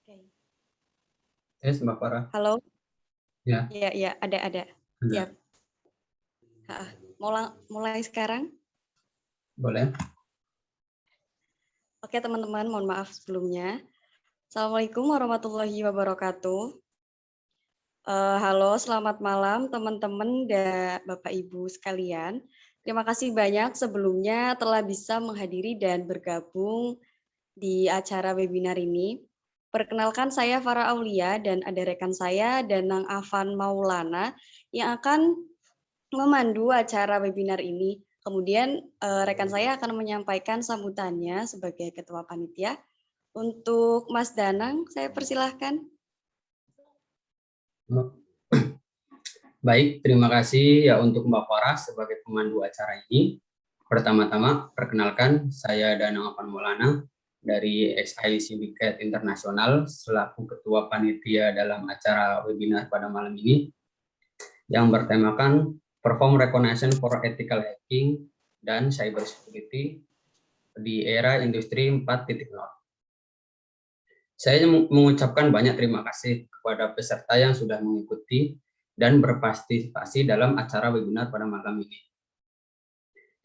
Oke. Mbak Farah. Halo? Ya, Iya iya, ada. Siap. ada. Heeh. Mulai sekarang? Boleh. Oke teman-teman, mohon maaf sebelumnya. Assalamualaikum warahmatullahi wabarakatuh. Halo, selamat malam teman-teman dan Bapak Ibu sekalian. Terima kasih banyak sebelumnya telah bisa menghadiri dan bergabung di acara webinar ini. Perkenalkan saya Farah Aulia dan ada rekan saya Danang Afan Maulana yang akan memandu acara webinar ini. Kemudian rekan saya akan menyampaikan sambutannya sebagai ketua panitia. Untuk Mas Danang, saya persilahkan. Baik, terima kasih ya untuk Mbak Farah sebagai pemandu acara ini. Pertama-tama, perkenalkan saya Danang Afan Maulana dari SI Syndicate Internasional selaku ketua panitia dalam acara webinar pada malam ini yang bertemakan Perform Recognition for Ethical Hacking dan Cyber Security di era Industri 4.0. Saya mengucapkan banyak terima kasih kepada peserta yang sudah mengikuti dan berpartisipasi dalam acara webinar pada malam ini.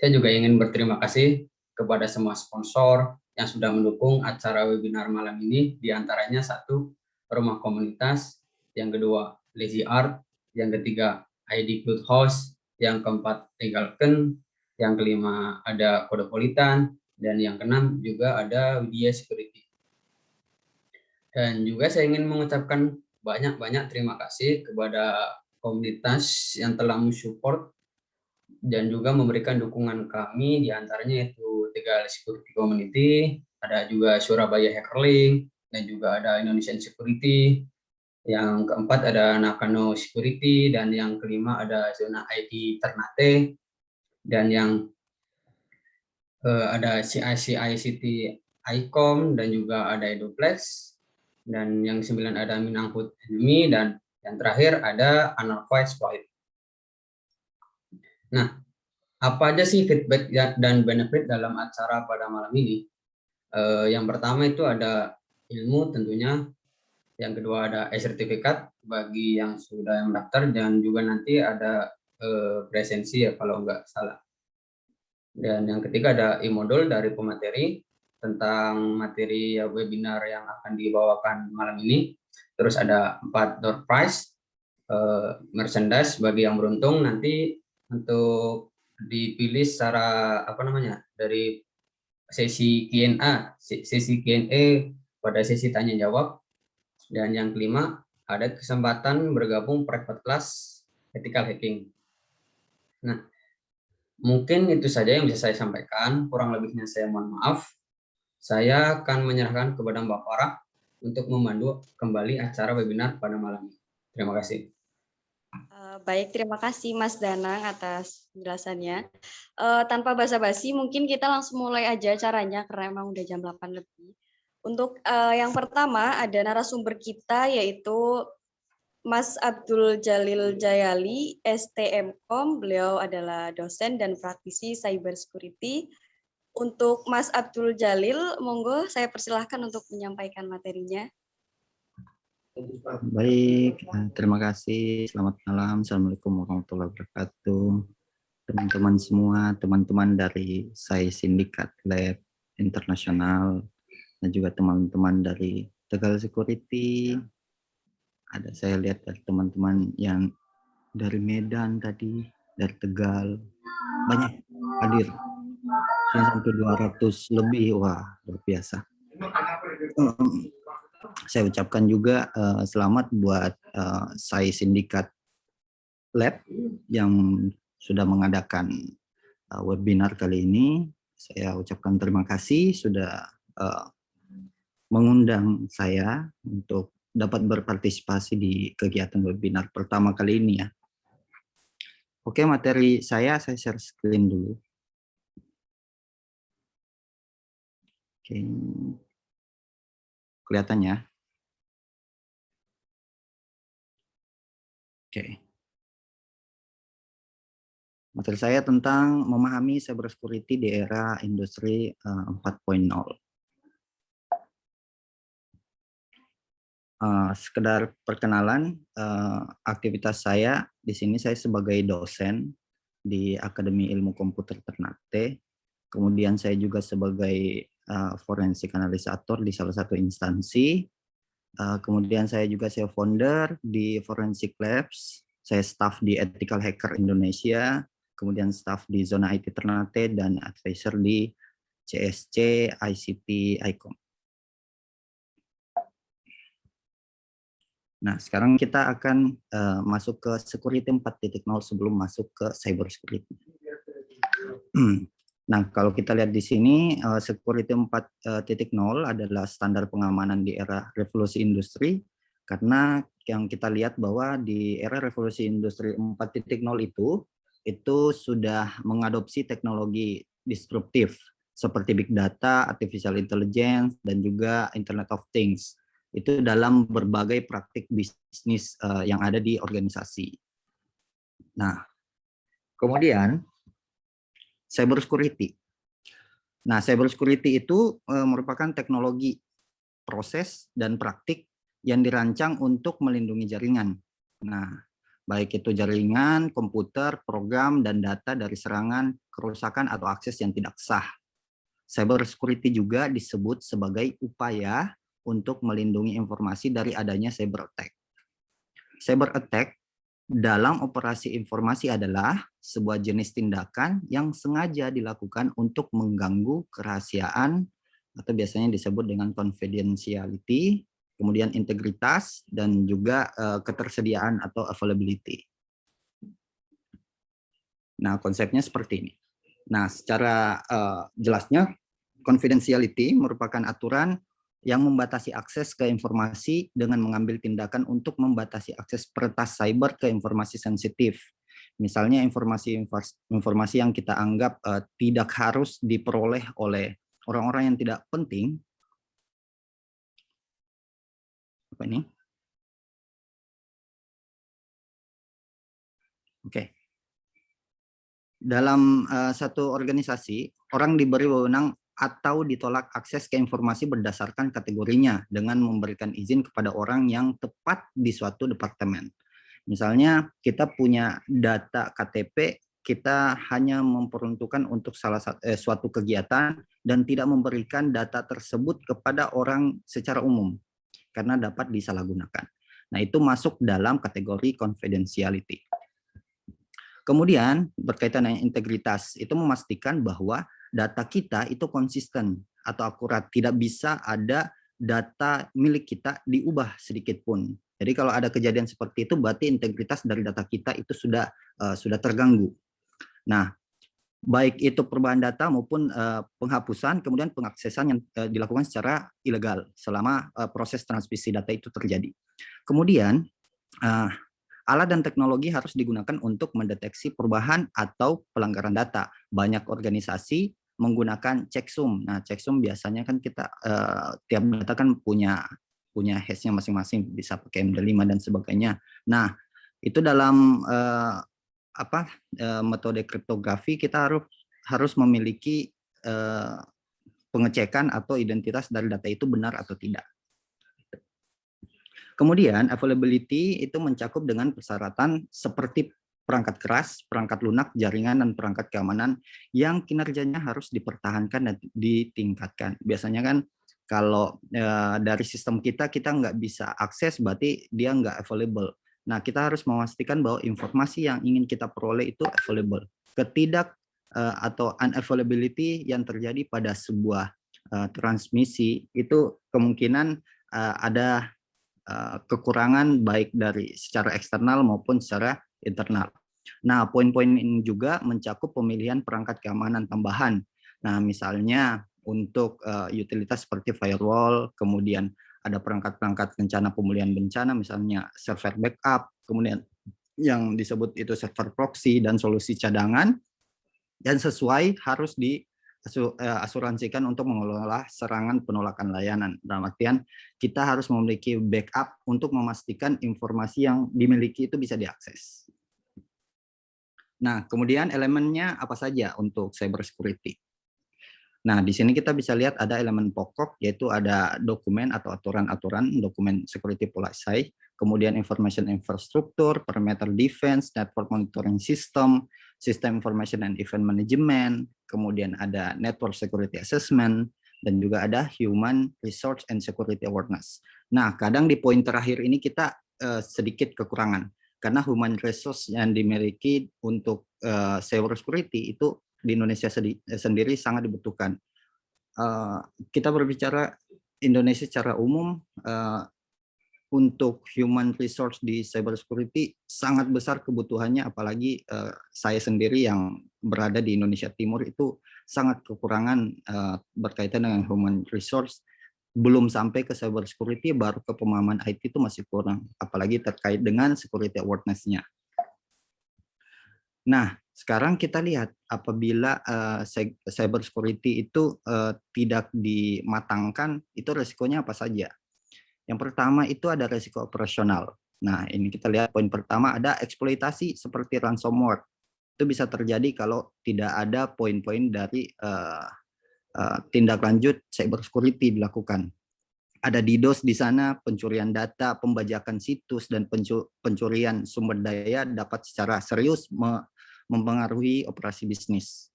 Saya juga ingin berterima kasih kepada semua sponsor yang sudah mendukung acara webinar malam ini, diantaranya satu, Rumah Komunitas, yang kedua, Lazy Art, yang ketiga, ID Cloud House, yang keempat, Legalken, yang kelima ada Kodepolitan, dan yang keenam juga ada Widya Security. Dan juga saya ingin mengucapkan banyak-banyak terima kasih kepada komunitas yang telah mensupport dan juga memberikan dukungan kami, diantaranya yaitu Tegal Security Community, ada juga Surabaya Hackerlink, dan juga ada Indonesian Security, yang keempat ada Nakano Security, dan yang kelima ada Zona ID Ternate, dan yang ada CICI City ICOM, dan juga ada Edoplex, dan yang 9 ada Minangkut Enemy, dan yang terakhir ada Anarchoice Point. Nah, apa aja sih feedback dan benefit dalam acara pada malam ini? Yang pertama itu ada ilmu tentunya, yang kedua ada e-sertifikat bagi yang sudah mendaftar, dan juga nanti ada presensi ya kalau nggak salah. Dan yang ketiga ada e-modul dari pemateri tentang materi webinar yang akan dibawakan malam ini. Terus ada 4 door prize, merchandise bagi yang beruntung nanti untuk dipilih secara dari sesi Q&A, pada sesi tanya jawab. Dan yang kelima ada kesempatan bergabung private class ethical hacking. Nah, mungkin itu saja yang bisa saya sampaikan, kurang lebihnya saya mohon maaf. Saya akan menyerahkan kepada Mbak Farah untuk memandu kembali acara webinar pada malam ini. Terima kasih. Baik, terima kasih Mas Danang atas penjelasannya. Tanpa basa-basi, mungkin kita langsung mulai aja acaranya karena emang udah jam 8 lebih. Untuk yang pertama ada narasumber kita yaitu Mas Abdul Jalil Jayali, STMkom. Beliau adalah dosen dan praktisi cyber security. Untuk Mas Abdul Jalil, monggo saya persilahkan untuk menyampaikan materinya. Baik, terima kasih. Selamat malam. Assalamualaikum warahmatullahi wabarakatuh. Teman-teman semua, teman-teman dari SAI Sindikat Lab Internasional, dan juga teman-teman dari Tegal Security. Ada saya lihat dari teman-teman yang dari Medan tadi, dari Tegal, banyak hadir. Sampai 200 lebih, wah luar biasa. Saya ucapkan juga selamat buat SAI Sindikat Lab yang sudah mengadakan webinar kali ini. Saya ucapkan terima kasih sudah mengundang saya untuk dapat berpartisipasi di kegiatan webinar pertama kali ini ya. Oke, materi saya share screen dulu. Oke. Kelihatannya. Oke. Materi saya tentang memahami cyber security di era industri 4.0. Sekedar perkenalan, aktivitas saya di sini saya sebagai dosen di Akademi Ilmu Komputer Ternate. Kemudian saya juga sebagai forensik analisator di salah satu instansi. Kemudian saya juga founder di Forensic Labs. Saya staff di Ethical Hacker Indonesia. Kemudian staff di Zona IT Ternate dan advisor di CSC, ICT, ICOM. Nah, sekarang kita akan masuk ke security 4.0 sebelum masuk ke cyber security. Nah, kalau kita lihat di sini, security 4.0 adalah standar pengamanan di era revolusi industri, karena yang kita lihat bahwa di era revolusi industri 4.0 itu sudah mengadopsi teknologi disruptif seperti big data, artificial intelligence, dan juga Internet of Things. Itu dalam berbagai praktik bisnis yang ada di organisasi. Nah, kemudian cyber security. Nah, cyber security itu merupakan teknologi, proses, dan praktik yang dirancang untuk melindungi jaringan. Nah, baik itu jaringan, komputer, program, dan data dari serangan, kerusakan, atau akses yang tidak sah. Cyber security juga disebut sebagai upaya untuk melindungi informasi dari adanya cyber attack. Cyber attack dalam operasi informasi adalah sebuah jenis tindakan yang sengaja dilakukan untuk mengganggu kerahasiaan atau biasanya disebut dengan confidentiality, kemudian integritas, dan juga ketersediaan atau availability. Nah, konsepnya seperti ini. Nah, secara jelasnya, confidentiality merupakan aturan yang membatasi akses ke informasi dengan mengambil tindakan untuk membatasi akses peretas cyber ke informasi sensitif. Misalnya informasi yang kita anggap tidak harus diperoleh oleh orang-orang yang tidak penting. Apa ini? Oke. Dalam satu organisasi, orang diberi wewenang atau ditolak akses ke informasi berdasarkan kategorinya dengan memberikan izin kepada orang yang tepat di suatu departemen. Misalnya kita punya data KTP, kita hanya memperuntukkan untuk suatu kegiatan dan tidak memberikan data tersebut kepada orang secara umum karena dapat disalahgunakan. Nah, itu masuk dalam kategori confidentiality. Kemudian berkaitan dengan integritas, itu memastikan bahwa data kita itu konsisten atau akurat, tidak bisa ada data milik kita diubah sedikit pun. Jadi kalau ada kejadian seperti itu, berarti integritas dari data kita itu sudah terganggu. Nah, baik itu perubahan data maupun penghapusan, kemudian pengaksesan yang dilakukan secara ilegal selama proses transmisi data itu terjadi. Kemudian alat dan teknologi harus digunakan untuk mendeteksi perubahan atau pelanggaran data. Banyak organisasi menggunakan checksum. Nah, checksum biasanya kan kita tiap data kan punya hash-nya masing-masing, bisa pakai MD5 dan sebagainya. Nah, itu dalam metode kriptografi kita harus memiliki pengecekan atau identitas dari data itu benar atau tidak. Kemudian availability itu mencakup dengan persyaratan seperti perangkat keras, perangkat lunak, jaringan, dan perangkat keamanan yang kinerjanya harus dipertahankan dan ditingkatkan. Biasanya kan kalau dari sistem kita nggak bisa akses, berarti dia nggak available. Nah, kita harus memastikan bahwa informasi yang ingin kita peroleh itu available. Atau unavailability yang terjadi pada sebuah transmisi itu kemungkinan ada kekurangan baik dari secara eksternal maupun secara internal. Nah, poin-poin ini juga mencakup pemilihan perangkat keamanan tambahan. Nah, misalnya untuk utilitas seperti firewall, kemudian ada perangkat-perangkat rencana pemulihan bencana, misalnya server backup, kemudian yang disebut itu server proxy dan solusi cadangan, dan sesuai harus asuransikan untuk mengelola serangan penolakan layanan. Dalam artian kita harus memiliki backup untuk memastikan informasi yang dimiliki itu bisa diakses. Nah, kemudian elemennya apa saja untuk cyber security? Nah, di sini kita bisa lihat ada elemen pokok, yaitu ada dokumen atau aturan-aturan, dokumen security policy, kemudian information infrastructure, perimeter defense, network monitoring system, system information and event management, kemudian ada network security assessment, dan juga ada human resource and security awareness. Nah, kadang di poin terakhir ini kita sedikit kekurangan, karena human resource yang dimiliki untuk cyber security itu di Indonesia sendiri sangat dibutuhkan. Kita berbicara Indonesia secara umum, untuk human resource di cyber security sangat besar kebutuhannya, apalagi saya sendiri yang berada di Indonesia Timur itu sangat kekurangan berkaitan dengan human resource. Belum sampai ke cyber security, baru ke pemahaman IT itu masih kurang, apalagi terkait dengan security awareness-nya. Nah, sekarang kita lihat apabila cyber security itu tidak dimatangkan, itu resikonya apa saja? Yang pertama itu ada resiko operasional. Nah, ini kita lihat poin pertama, ada eksploitasi seperti ransomware. Itu bisa terjadi kalau tidak ada poin-poin dari tindak lanjut cyber security dilakukan. Ada DDoS di sana, pencurian data, pembajakan situs, dan pencurian sumber daya dapat secara serius mempengaruhi operasi bisnis.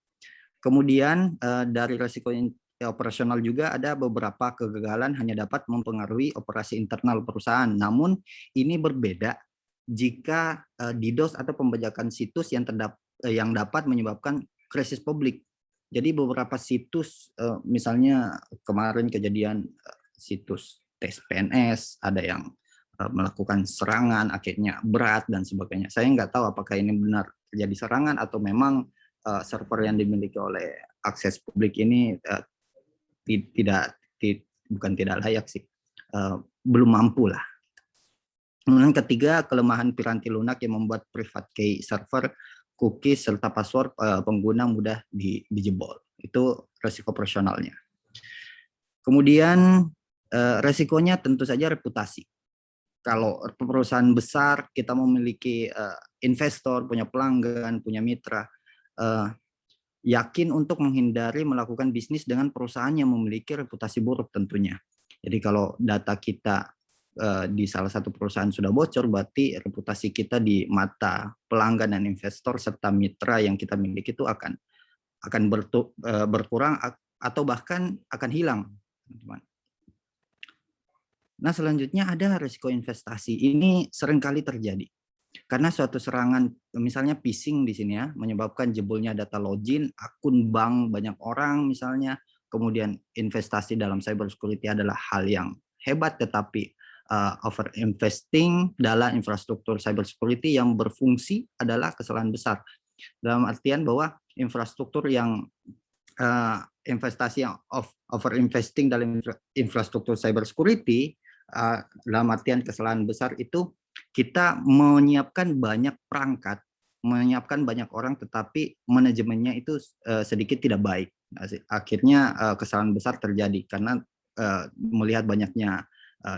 Kemudian dari resiko operasional juga ada beberapa kegagalan hanya dapat mempengaruhi operasi internal perusahaan. Namun ini berbeda jika DDoS atau pembajakan situs yang dapat menyebabkan krisis publik. Jadi beberapa situs, misalnya kemarin kejadian situs tes PNS, ada yang melakukan serangan, akhirnya berat dan sebagainya. Saya nggak tahu apakah ini benar terjadi serangan atau memang server yang dimiliki oleh akses publik ini bukan tidak layak sih, belum mampu lah. Kemudian ketiga, kelemahan piranti lunak yang membuat private key server, cookies, serta password pengguna mudah dijebol. Itu resiko operasionalnya. Kemudian resikonya tentu saja reputasi. Kalau perusahaan besar, kita memiliki investor, punya pelanggan, punya mitra, yakin untuk menghindari melakukan bisnis dengan perusahaan yang memiliki reputasi buruk tentunya. Jadi kalau data kita di salah satu perusahaan sudah bocor, berarti reputasi kita di mata pelanggan dan investor serta mitra yang kita miliki itu akan berkurang atau bahkan akan hilang, teman-teman. Nah, selanjutnya ada risiko investasi. Ini seringkali terjadi karena suatu serangan, misalnya phishing di sini ya, menyebabkan jebolnya data login, akun bank banyak orang misalnya. Kemudian investasi dalam cyber security adalah hal yang hebat, tetapi over investing dalam infrastruktur cyber security yang berfungsi adalah kesalahan besar. Dalam artian bahwa infrastruktur yang investasi yang over investing dalam infrastruktur cyber security, dalam artian kesalahan besar itu kita menyiapkan banyak perangkat, menyiapkan banyak orang, tetapi manajemennya itu sedikit tidak baik. Akhirnya kesalahan besar terjadi karena melihat banyaknya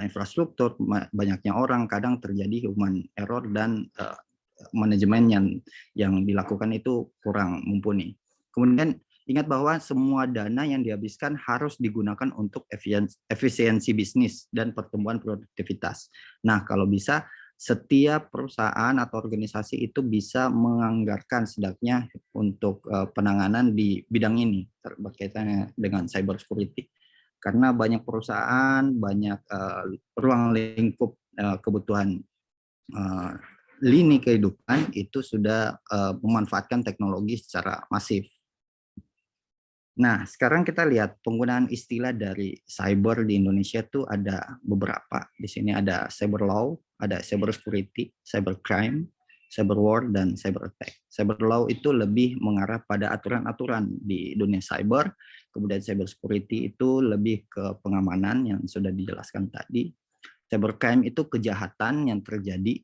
infrastruktur, banyaknya orang, kadang terjadi human error dan manajemen yang dilakukan itu kurang mumpuni. Kemudian ingat bahwa semua dana yang dihabiskan harus digunakan untuk efisiensi bisnis dan pertumbuhan produktivitas. Nah, kalau bisa setiap perusahaan atau organisasi itu bisa menganggarkan setidaknya untuk penanganan di bidang ini berkaitan dengan cyber security. Karena banyak perusahaan, banyak ruang lingkup kebutuhan lini kehidupan itu sudah memanfaatkan teknologi secara masif. Nah, sekarang kita lihat penggunaan istilah dari cyber di Indonesia itu ada beberapa. Di sini ada cyber law, ada cyber security, cyber crime, cyber war, dan cyber attack. Cyber law itu lebih mengarah pada aturan-aturan di dunia cyber. Kemudian cyber security itu lebih ke pengamanan yang sudah dijelaskan tadi. Cyber crime itu kejahatan yang terjadi.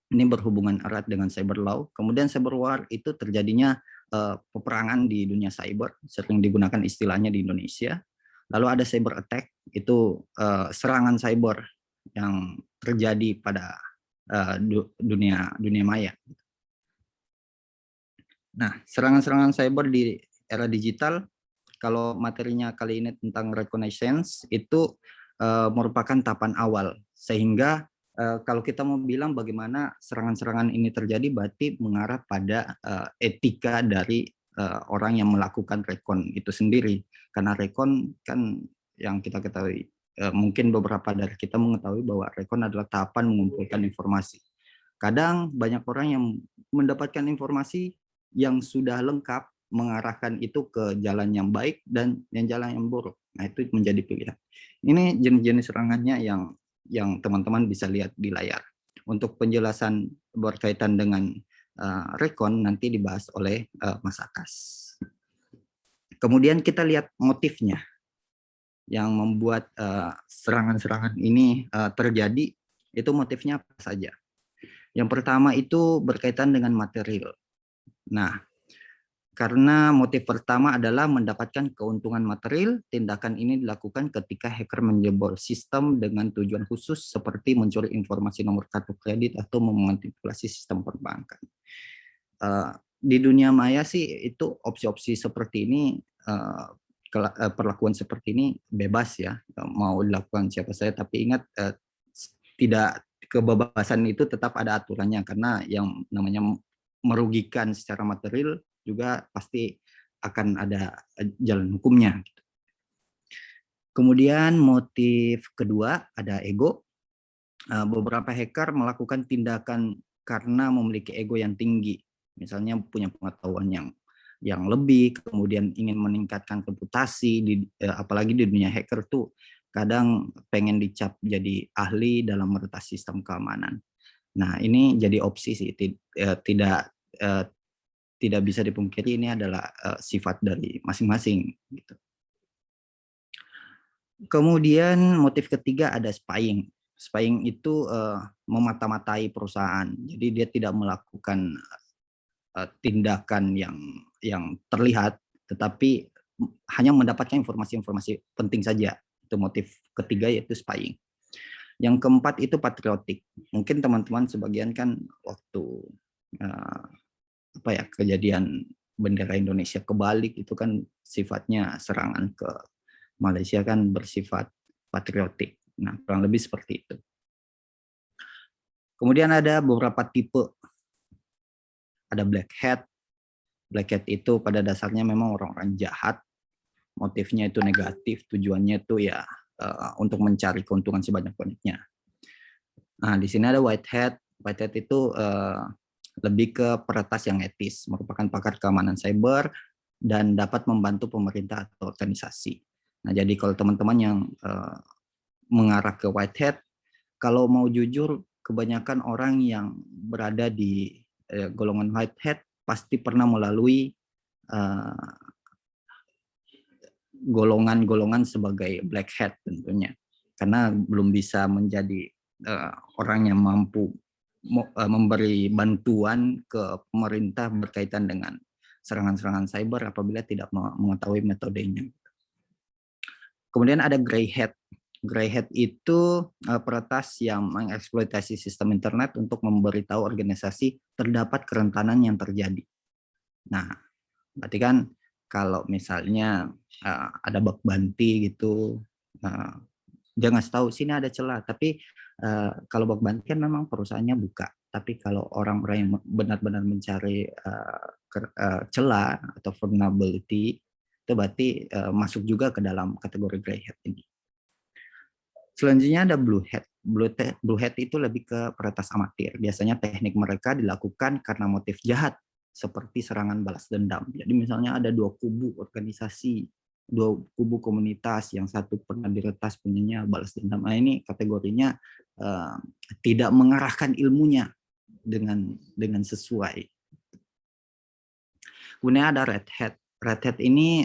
Ini berhubungan erat dengan cyber law. Kemudian cyber war itu terjadinya peperangan di dunia cyber, sering digunakan istilahnya di Indonesia. Lalu ada cyber attack, itu serangan cyber yang terjadi pada dunia maya. Nah, serangan-serangan cyber di era digital, kalau materinya kali ini tentang reconnaissance itu merupakan tahapan awal, sehingga kalau kita mau bilang bagaimana serangan-serangan ini terjadi, berarti mengarah pada etika dari orang yang melakukan recon itu sendiri. Karena recon kan yang kita ketahui, mungkin beberapa dari kita mengetahui bahwa recon adalah tahapan mengumpulkan informasi. Kadang banyak orang yang mendapatkan informasi yang sudah lengkap, mengarahkan itu ke jalan yang baik dan yang jalan yang buruk. Nah, itu menjadi pilihan. Ini jenis-jenis serangannya yang teman-teman bisa lihat di layar. Untuk penjelasan berkaitan dengan recon nanti dibahas oleh Mas Akas. Kemudian kita lihat motifnya yang membuat serangan-serangan ini terjadi, itu motifnya apa saja. Yang pertama itu berkaitan dengan material. Nah, karena motif pertama adalah mendapatkan keuntungan material, tindakan ini dilakukan ketika hacker menjebol sistem dengan tujuan khusus seperti mencuri informasi nomor kartu kredit atau memanipulasi sistem perbankan. Di dunia maya sih itu opsi-opsi seperti ini, perlakuan seperti ini bebas ya, mau dilakukan siapa saja, tapi ingat tidak, kebebasan itu tetap ada aturannya, karena yang namanya merugikan secara material juga pasti akan ada jalan hukumnya. Kemudian motif kedua ada ego. Beberapa hacker melakukan tindakan karena memiliki ego yang tinggi, misalnya punya pengetahuan yang lebih, kemudian ingin meningkatkan reputasi, apalagi di dunia hacker tuh kadang pengen dicap jadi ahli dalam meretas sistem keamanan. Nah, ini jadi opsi sih, tidak bisa dipungkiri ini adalah sifat dari masing-masing gitu. Kemudian motif ketiga ada spying. Spying itu memata-matai perusahaan. Jadi dia tidak melakukan tindakan yang terlihat, tetapi hanya mendapatkan informasi-informasi penting saja. Itu motif ketiga, yaitu spying. Yang keempat itu patriotik. Mungkin teman-teman sebagian kan waktu kejadian bendera Indonesia kebalik itu kan sifatnya serangan ke Malaysia kan bersifat patriotik. Nah, kurang lebih seperti itu. Kemudian ada beberapa tipe. Ada black hat. Black hat itu pada dasarnya memang orang-orang jahat. Motifnya itu negatif, tujuannya itu ya untuk mencari keuntungan sebanyak-banyaknya. Nah, di sini ada white hat. White hat itu lebih ke peretas yang etis, merupakan pakar keamanan cyber dan dapat membantu pemerintah atau organisasi. Nah, jadi kalau teman-teman yang mengarah ke white hat, kalau mau jujur, kebanyakan orang yang berada di golongan white hat pasti pernah melalui golongan-golongan sebagai black hat tentunya, karena belum bisa menjadi orang yang mampu memberi bantuan ke pemerintah berkaitan dengan serangan-serangan cyber apabila tidak mengetahui metodenya. Kemudian ada grey hat. Grey hat itu peretas yang mengeksploitasi sistem internet untuk memberitahu organisasi terdapat kerentanan yang terjadi. Nah, berarti kan kalau misalnya ada bug bounty gitu, dia ngasih tahu sini ada celah, tapi kalau bug bounty kan memang perusahaannya buka. Tapi kalau orang-orang yang benar-benar mencari celah atau vulnerability, itu berarti masuk juga ke dalam kategori grey hat ini. Selanjutnya ada blue hat. Blue hat itu lebih ke peretas amatir. Biasanya teknik mereka dilakukan karena motif jahat, seperti serangan balas dendam. Jadi misalnya ada dua kubu organisasi, dua kubu komunitas, yang satu pernah diretas punyanya balas dendam. Nah, ini kategorinya tidak mengarahkan ilmunya dengan sesuai. Kemudian ada red hat. Red hat ini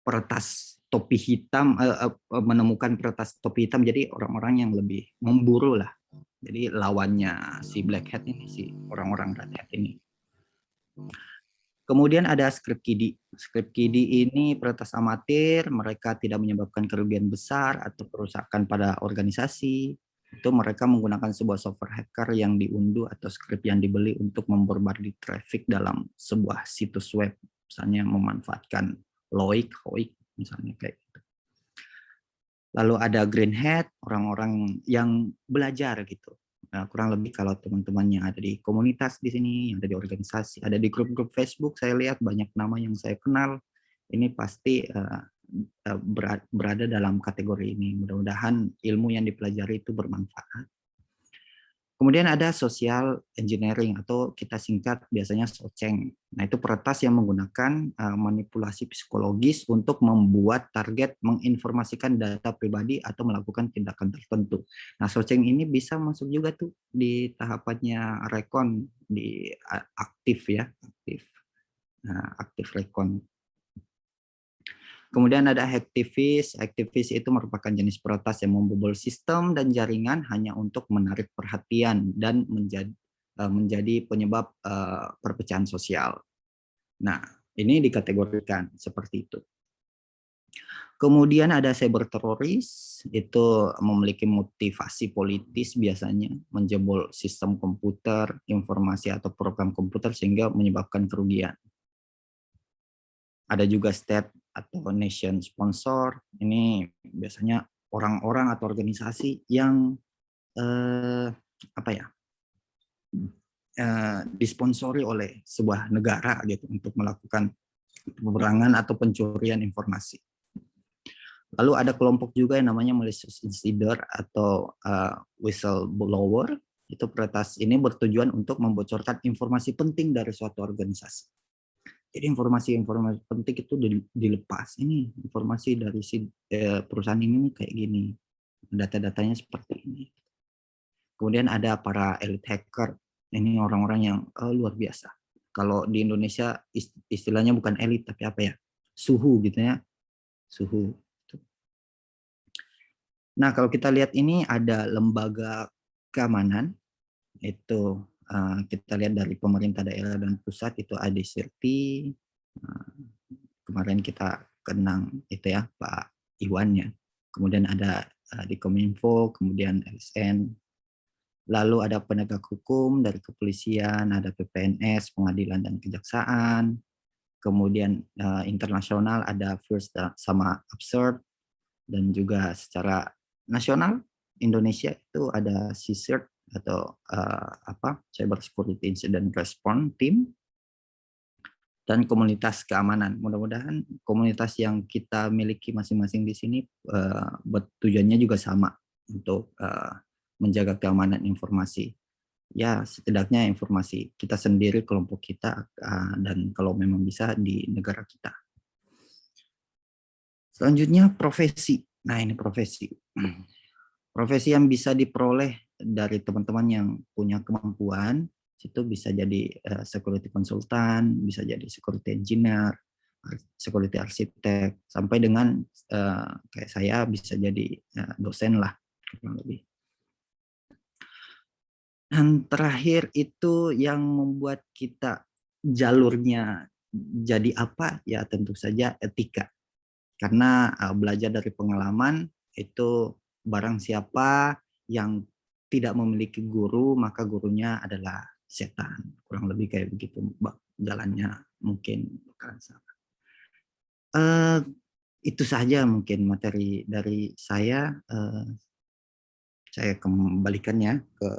peretas topi hitam, menemukan peretas topi hitam, jadi orang-orang yang lebih memburu lah. Jadi lawannya si black hat ini, si orang-orang red hat ini. Kemudian ada script kiddie. Script kiddie ini peretas amatir, mereka tidak menyebabkan kerugian besar atau kerusakan pada organisasi. Itu mereka menggunakan sebuah software hacker yang diunduh atau script yang dibeli untuk membombardir traffic dalam sebuah situs web misalnya memanfaatkan Loic, misalnya kayak gitu. Lalu ada green hat, orang-orang yang belajar gitu. Nah, kurang lebih kalau teman-teman yang ada di komunitas di sini, yang ada di organisasi, ada di grup-grup Facebook, saya lihat banyak nama yang saya kenal. Ini pasti berada dalam kategori ini. Mudah-mudahan ilmu yang dipelajari itu bermanfaat. Kemudian ada social engineering atau kita singkat biasanya SOCENG. Nah, itu peretas yang menggunakan manipulasi psikologis untuk membuat target menginformasikan data pribadi atau melakukan tindakan tertentu. Nah, SOCENG ini bisa masuk juga tuh di tahapannya rekon di aktif ya, aktif. Nah, aktif rekon. Kemudian ada hacktivist. Hacktivist itu merupakan jenis peretas yang membobol sistem dan jaringan hanya untuk menarik perhatian dan menjadi penyebab perpecahan sosial. Nah, ini dikategorikan seperti itu. Kemudian ada cyberteroris, itu memiliki motivasi politis biasanya, menjebol sistem komputer, informasi atau program komputer sehingga menyebabkan kerugian. Ada juga state atau nation sponsor. Ini biasanya orang-orang atau organisasi yang disponsori oleh sebuah negara gitu untuk melakukan peperangan atau pencurian informasi. Lalu ada kelompok juga yang namanya malicious insider atau whistleblower. Itu peretas ini bertujuan untuk membocorkan informasi penting dari suatu organisasi. Jadi informasi-informasi penting itu dilepas. Ini informasi dari perusahaan ini kayak gini. Data-datanya seperti ini. Kemudian ada para elite hacker. Ini orang-orang yang luar biasa. Kalau di Indonesia istilahnya bukan elit tapi apa ya? Suhu gitu ya. Suhu. Nah, kalau kita lihat ini ada lembaga keamanan. Itu kita lihat dari pemerintah daerah dan pusat itu ada Sirti, kemarin kita kenang itu ya Pak Iwan ya, kemudian ada di Kominfo, kemudian LSN, lalu ada penegak hukum dari kepolisian, ada PPNS, pengadilan dan kejaksaan, kemudian internasional ada First sama Absurd, dan juga secara nasional Indonesia itu ada CSIRT atau Cyber Security Incident Response Team, dan komunitas keamanan. Mudah-mudahan komunitas yang kita miliki masing-masing di sini tujuannya juga sama untuk menjaga keamanan informasi. Ya, setidaknya informasi kita sendiri, kelompok kita, dan kalau memang bisa di negara kita. Selanjutnya profesi. Nah, ini profesi. Profesi yang bisa diperoleh dari teman-teman yang punya kemampuan, itu bisa jadi security consultant, bisa jadi security engineer, security arsitek, sampai dengan kayak saya bisa jadi dosen lah, kurang lebih. Dan terakhir itu yang membuat kita jalurnya jadi apa, ya tentu saja etika. Karena belajar dari pengalaman itu barang siapa yang tidak memiliki guru, maka gurunya adalah setan. Kurang lebih kayak begitu jalannya mungkin bukan salah. Itu saja mungkin materi dari saya. Saya kembalikannya ke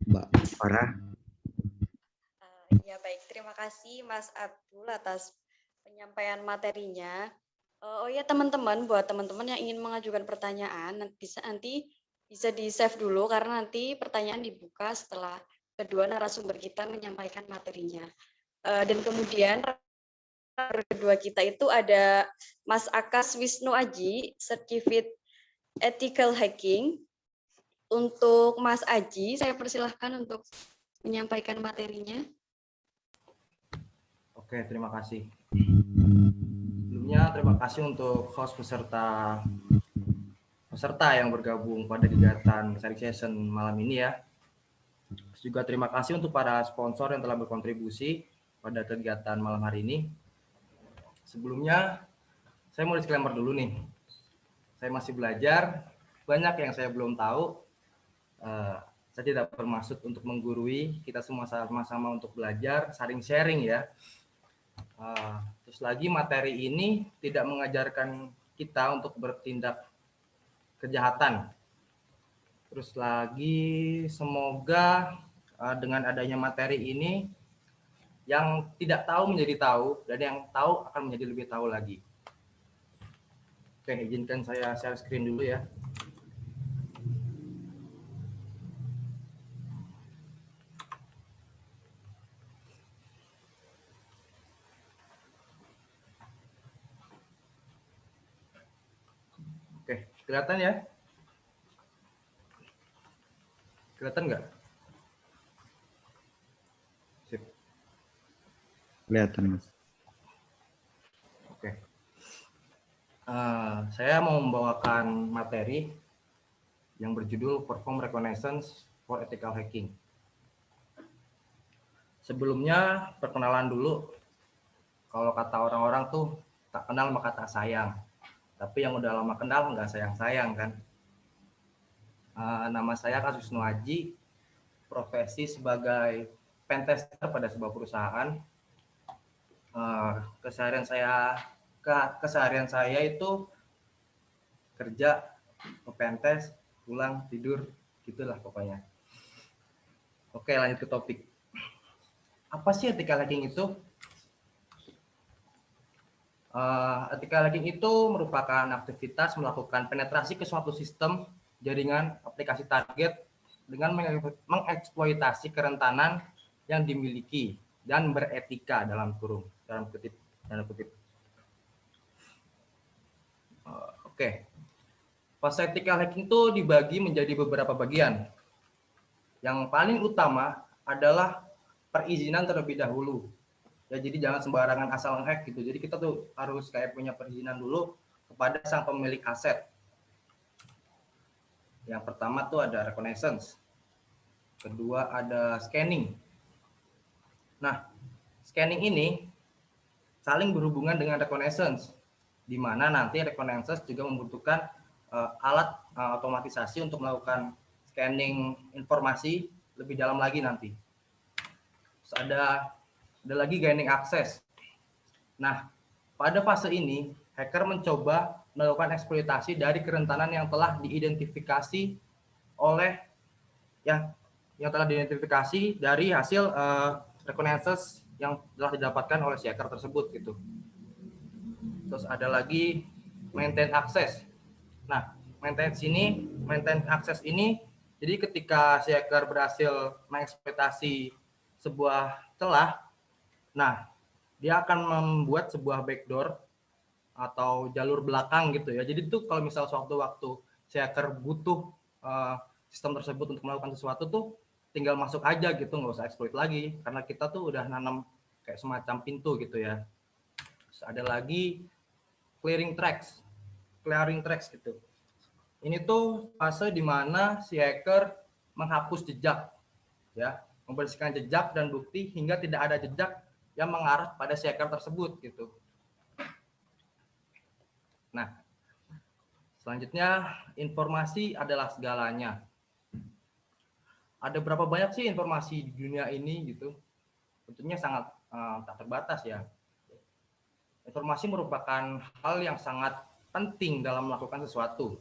Mbak Farah. Ya baik, terima kasih Mas Abdul atas penyampaian materinya. Oh ya teman-teman, buat teman-teman yang ingin mengajukan pertanyaan, nanti bisa di-save dulu karena nanti pertanyaan dibuka setelah kedua narasumber kita menyampaikan materinya. Dan kemudian kedua kita itu ada Mas Akas Wisnu Aji, Certificate Ethical Hacking. Untuk Mas Aji, saya persilahkan untuk menyampaikan materinya. Oke, terima kasih. Sebelumnya terima kasih untuk host peserta yang bergabung pada kegiatan sharing session malam ini ya. Juga terima kasih untuk para sponsor yang telah berkontribusi pada kegiatan malam hari ini. Sebelumnya saya mau disclaimer dulu nih. Saya masih belajar, banyak yang saya belum tahu. Saya tidak bermaksud untuk menggurui, kita semua sama-sama untuk belajar, saling sharing ya. Terus lagi materi ini tidak mengajarkan kita untuk bertindak kejahatan. Terus lagi semoga dengan adanya materi ini yang tidak tahu menjadi tahu dan yang tahu akan menjadi lebih tahu lagi. Oke, izinkan saya share screen dulu ya. Oke, kelihatan ya? Kelihatan nggak? Sip. Kelihatan, Mas. Oke. Saya mau membawakan materi yang berjudul Perform Reconnaissance for Ethical Hacking. Sebelumnya perkenalan dulu. Kalau kata orang-orang tuh tak kenal maka tak sayang. Tapi yang udah lama kenal nggak sayang-sayang kan. Nama saya Kasus Nuaji, profesi sebagai pentester pada sebuah perusahaan. Keseharian saya itu kerja, pentest, pulang, tidur, gitulah pokoknya. Oke, lanjut ke topik. Apa sih ethical hacking itu? Ethical hacking itu merupakan aktivitas melakukan penetrasi ke suatu sistem, jaringan, aplikasi target dengan mengeksploitasi kerentanan yang dimiliki dan beretika dalam kutip. Oke. Fase ethical hacking itu dibagi menjadi beberapa bagian. Yang paling utama adalah perizinan terlebih dahulu. Ya, jadi jangan sembarangan asal nge-hack gitu. Jadi kita tuh harus kayak punya perizinan dulu kepada sang pemilik aset. Yang pertama tuh ada reconnaissance. Kedua ada scanning. Nah, scanning ini saling berhubungan dengan reconnaissance, di mana nanti reconnaissance juga membutuhkan alat otomatisasi untuk melakukan scanning informasi lebih dalam lagi nanti. Terus ada lagi gaining access. Nah, pada fase ini hacker mencoba melakukan eksploitasi dari kerentanan yang telah diidentifikasi oleh yang telah diidentifikasi dari hasil reconnaissance yang telah didapatkan oleh si hacker tersebut gitu. Terus ada lagi maintain access. Nah, maintain access ini jadi ketika si hacker berhasil mengeksploitasi sebuah celah, nah dia akan membuat sebuah backdoor atau jalur belakang gitu ya. Jadi tuh kalau misal suatu waktu si hacker butuh sistem tersebut untuk melakukan sesuatu tuh tinggal masuk aja gitu, nggak usah exploit lagi karena kita tuh udah nanam kayak semacam pintu gitu ya. Terus ada lagi clearing tracks gitu. Ini tuh fase di mana si hacker menghapus jejak, ya, membersihkan jejak dan bukti hingga tidak ada jejak yang mengarah pada si hacker tersebut gitu. Nah, selanjutnya informasi adalah segalanya. Ada berapa banyak sih informasi di dunia ini gitu? Tentunya sangat tak terbatas ya. Informasi merupakan hal yang sangat penting dalam melakukan sesuatu.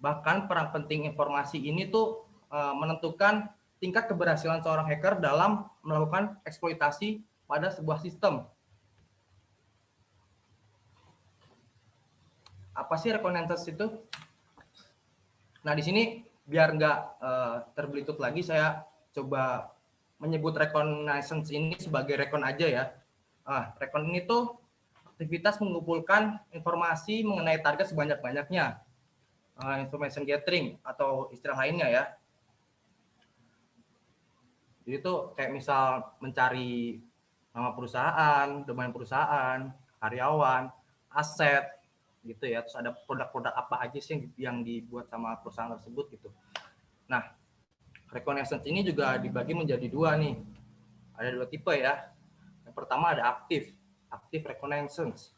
Bahkan peran penting informasi ini tuh menentukan tingkat keberhasilan seorang hacker dalam melakukan eksploitasi pada sebuah sistem. Apa sih reconnaissance itu? Nah, di sini biar nggak terbelitut lagi, saya coba menyebut reconnaissance ini sebagai recon aja ya. Recon ini tuh aktivitas mengumpulkan informasi mengenai target sebanyak-banyaknya. Information gathering atau istilah lainnya ya. Jadi itu kayak misal mencari nama perusahaan, domain perusahaan, karyawan, aset gitu ya. Terus ada produk-produk apa aja sih yang dibuat sama perusahaan tersebut gitu. Nah, reconnaissance ini juga dibagi menjadi dua nih. Ada dua tipe ya. Yang pertama ada active reconnaissance.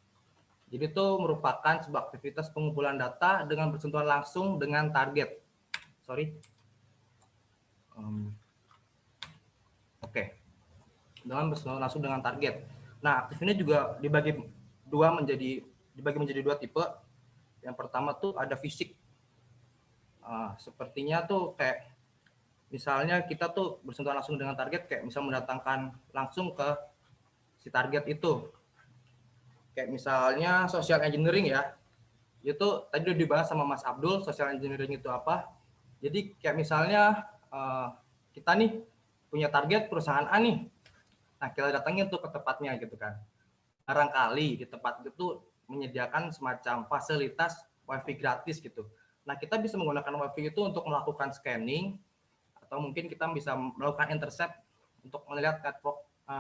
Jadi itu merupakan sebuah aktivitas pengumpulan data dengan bersentuhan langsung dengan target. Dengan bersentuhan langsung dengan target. Nah, aktif ini juga dibagi menjadi dua tipe. Yang pertama tuh ada fisik. Sepertinya tuh kayak misalnya kita tuh bersentuhan langsung dengan target, kayak misal mendatangkan langsung ke si target itu. Kayak misalnya social engineering ya. Itu tadi udah dibahas sama Mas Abdul, social engineering itu apa. Jadi kayak misalnya kita nih punya target perusahaan A nih. Nah, kita datangin tuh ke tempatnya gitu kan. Barangkali di tempat itu menyediakan semacam fasilitas wifi gratis gitu. Nah, kita bisa menggunakan wifi itu untuk melakukan scanning, atau mungkin kita bisa melakukan intercept untuk melihat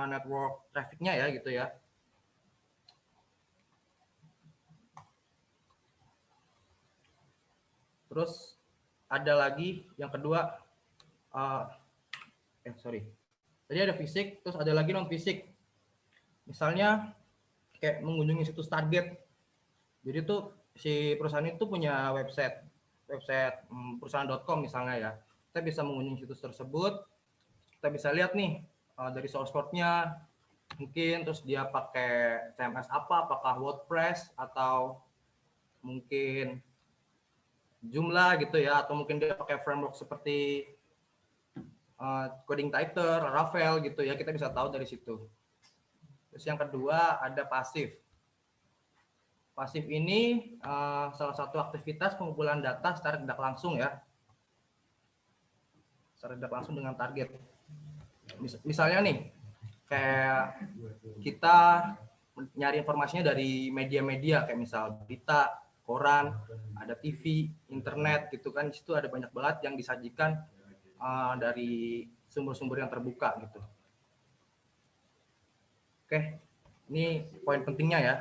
network trafficnya ya gitu ya. Terus ada lagi yang kedua, tadi ada fisik, terus ada lagi non fisik. Misalnya kayak mengunjungi situs target. Jadi tuh si perusahaan itu punya website perusahaan.com misalnya ya. Kita bisa mengunjungi situs tersebut. Kita bisa lihat nih dari source code-nya, mungkin terus dia pakai CMS apa, apakah WordPress atau mungkin Joomla gitu ya, atau mungkin dia pakai framework seperti CodingTyper, Laravel gitu ya, kita bisa tahu dari situ. Terus yang kedua ada pasif. Pasif ini salah satu aktivitas pengumpulan data secara tidak langsung ya, secara tidak langsung dengan target. Misalnya nih, kayak kita nyari informasinya dari media-media kayak misal berita, koran, ada TV, internet gitu kan. Di situ ada banyak banget yang disajikan dari sumber-sumber yang terbuka gitu. Oke, ini poin pentingnya ya.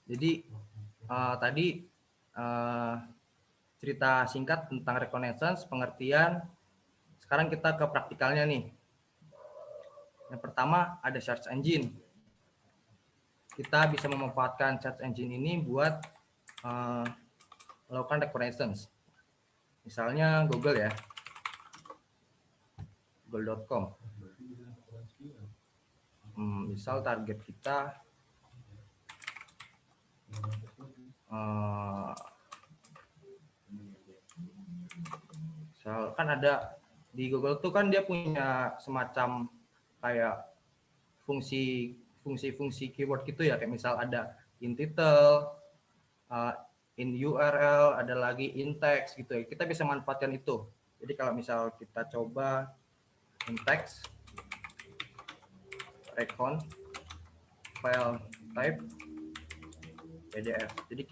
Jadi tadi cerita singkat tentang reconnaissance, pengertian. Sekarang kita ke praktikalnya nih. Yang pertama ada search engine. Kita bisa memanfaatkan search engine ini buat melakukan reconnaissance. Misalnya Google ya, google.com. Misal target kita misal kan ada di Google tuh kan dia punya semacam kayak fungsi keyword gitu ya, kayak misal ada in title, in URL, ada lagi in text gitu ya. Kita bisa manfaatkan itu. Jadi kalau misal kita coba in text, recon, file type, PDF. Jadi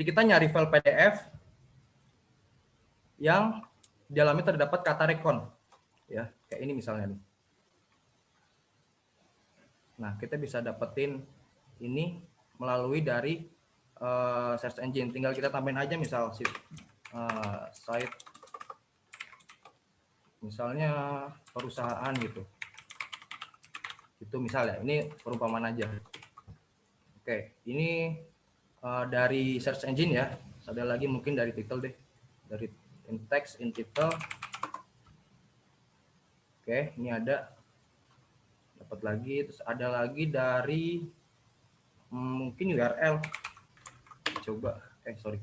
kita nyari file PDF yang di dalamnya terdapat kata recon. Ya, kayak ini misalnya nih. Nah, kita bisa dapetin ini melalui dari search engine. Tinggal kita tambahin aja misal site misalnya perusahaan gitu. Itu misalnya, ini perumpamaan aja. Oke, ini dari search engine ya. Ada lagi mungkin dari title deh. Dari in text, in title. Oke, ini ada. Dapat lagi, terus ada lagi dari mungkin URL. Coba, sorry.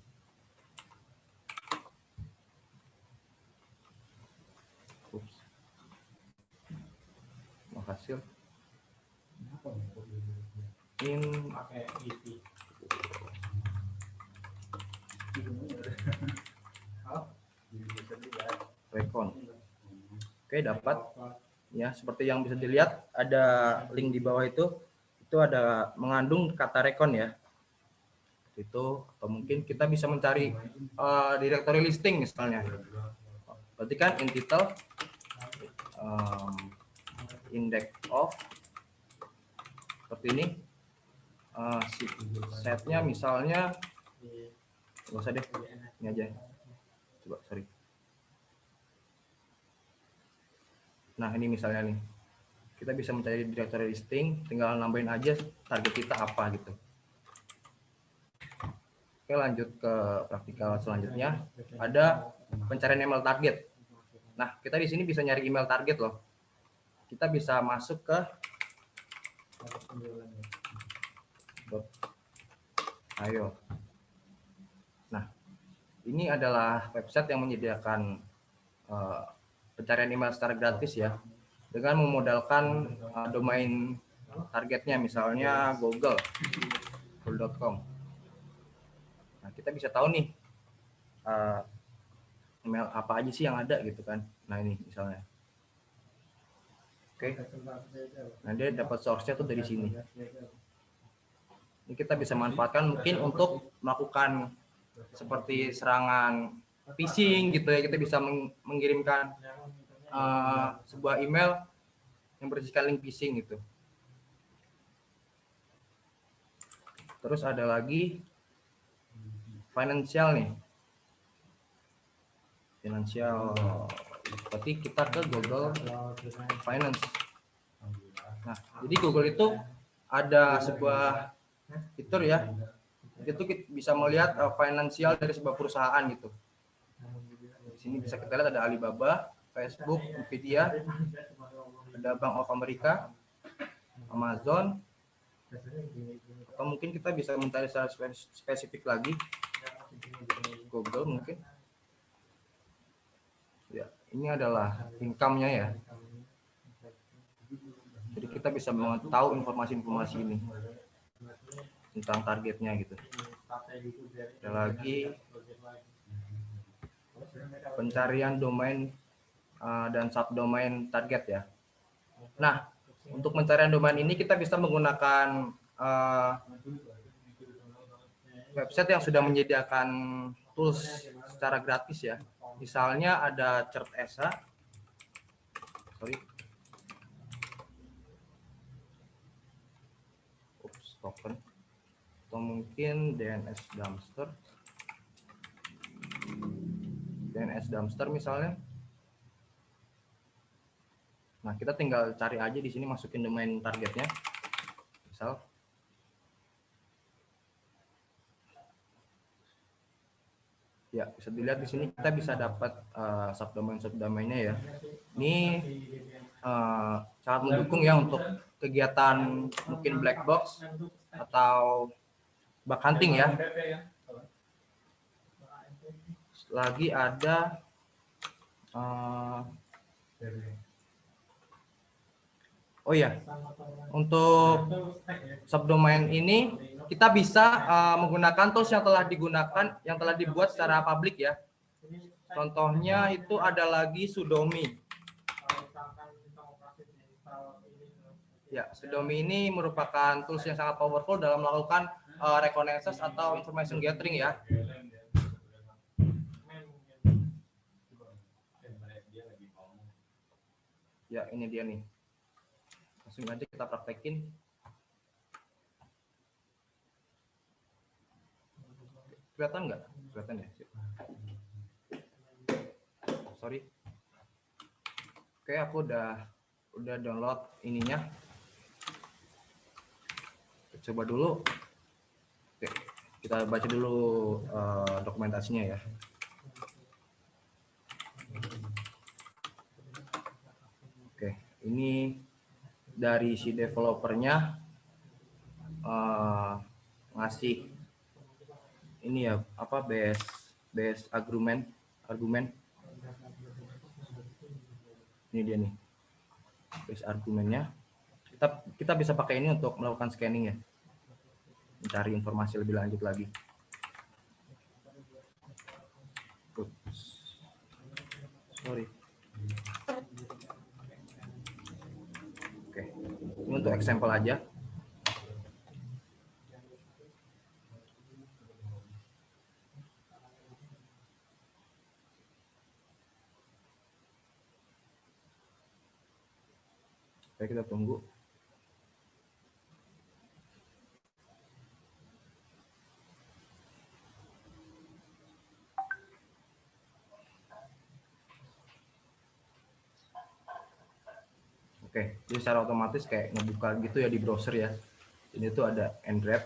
Ups. Hasil. Recon. Oke, dapat. Ya, seperti yang bisa dilihat ada link di bawah itu ada mengandung kata recon ya. Itu atau mungkin kita bisa mencari directory listing misalnya. Berarti kan in title index of seperti ini. Setnya misalnya nggak usah deh, ini aja. Coba, sorry. Nah, ini misalnya nih. Kita bisa mencari directory listing, tinggal nambahin aja target kita apa gitu. Oke, lanjut ke praktikal selanjutnya. Ada pencarian email target. Nah, kita di sini bisa nyari email target loh. Kita bisa masuk ke Ayo. Nah, ini adalah website yang menyediakan pencarian email secara gratis ya, dengan memodalkan domain targetnya, misalnya google.com. Nah, kita bisa tahu nih email apa aja sih yang ada gitu kan. Nah, ini misalnya. Oke. Nah, dia dapat source-nya tuh dari sini. Ini kita bisa manfaatkan mungkin untuk melakukan seperti serangan phishing gitu ya. Kita bisa mengirimkan sebuah email yang berisikan link phishing gitu. Terus ada lagi financial nih. Financial. Berarti kita ke Google Finance. Nah, jadi Google itu ada sebuah fitur ya, itu kita bisa melihat finansial dari sebuah perusahaan gitu. Di sini bisa kita lihat ada Alibaba, Facebook, Nvidia, ada Bank of America, Amazon, atau mungkin kita bisa mencari secara spesifik lagi Google mungkin. Ya, ini adalah income-nya ya. Jadi kita bisa tahu informasi-informasi ini tentang targetnya gitu. Ada lagi pencarian domain dan subdomain target ya. Nah, untuk pencarian domain ini kita bisa menggunakan website yang sudah menyediakan tools secara gratis ya. Misalnya ada Certesa, token, atau mungkin DNS Dumpster misalnya. Nah, kita tinggal cari aja di sini, masukin domain targetnya. Misal ya, bisa dilihat di sini kita bisa dapat subdomainnya ya. Ini sangat mendukung ya untuk kegiatan mungkin black box atau bug hunting ya. Lagi ada oh ya, untuk subdomain ini kita bisa menggunakan tools yang telah dibuat secara publik ya. Contohnya itu ada lagi Sudomi. Ya, Sudomi ini merupakan tools yang sangat powerful dalam melakukan reconnaissance atau information gathering ya. Ya, ini dia nih. Langsung aja kita praktekin. Kelihatan nggak? Kelihatan ya? Sorry. Oke, aku udah download ininya. Coba dulu. Oke, kita baca dulu dokumentasinya ya. Oke, ini dari si developernya ngasih ini ya, apa base argumen. Ini dia nih, base argumennya. Kita bisa pakai ini untuk melakukan scanning ya, mencari informasi lebih lanjut lagi. Sorry. Oke, ini untuk example aja. Oke, kita tunggu. Oke, jadi secara otomatis kayak ngebuka gitu ya di browser ya. Ini tuh ada Android.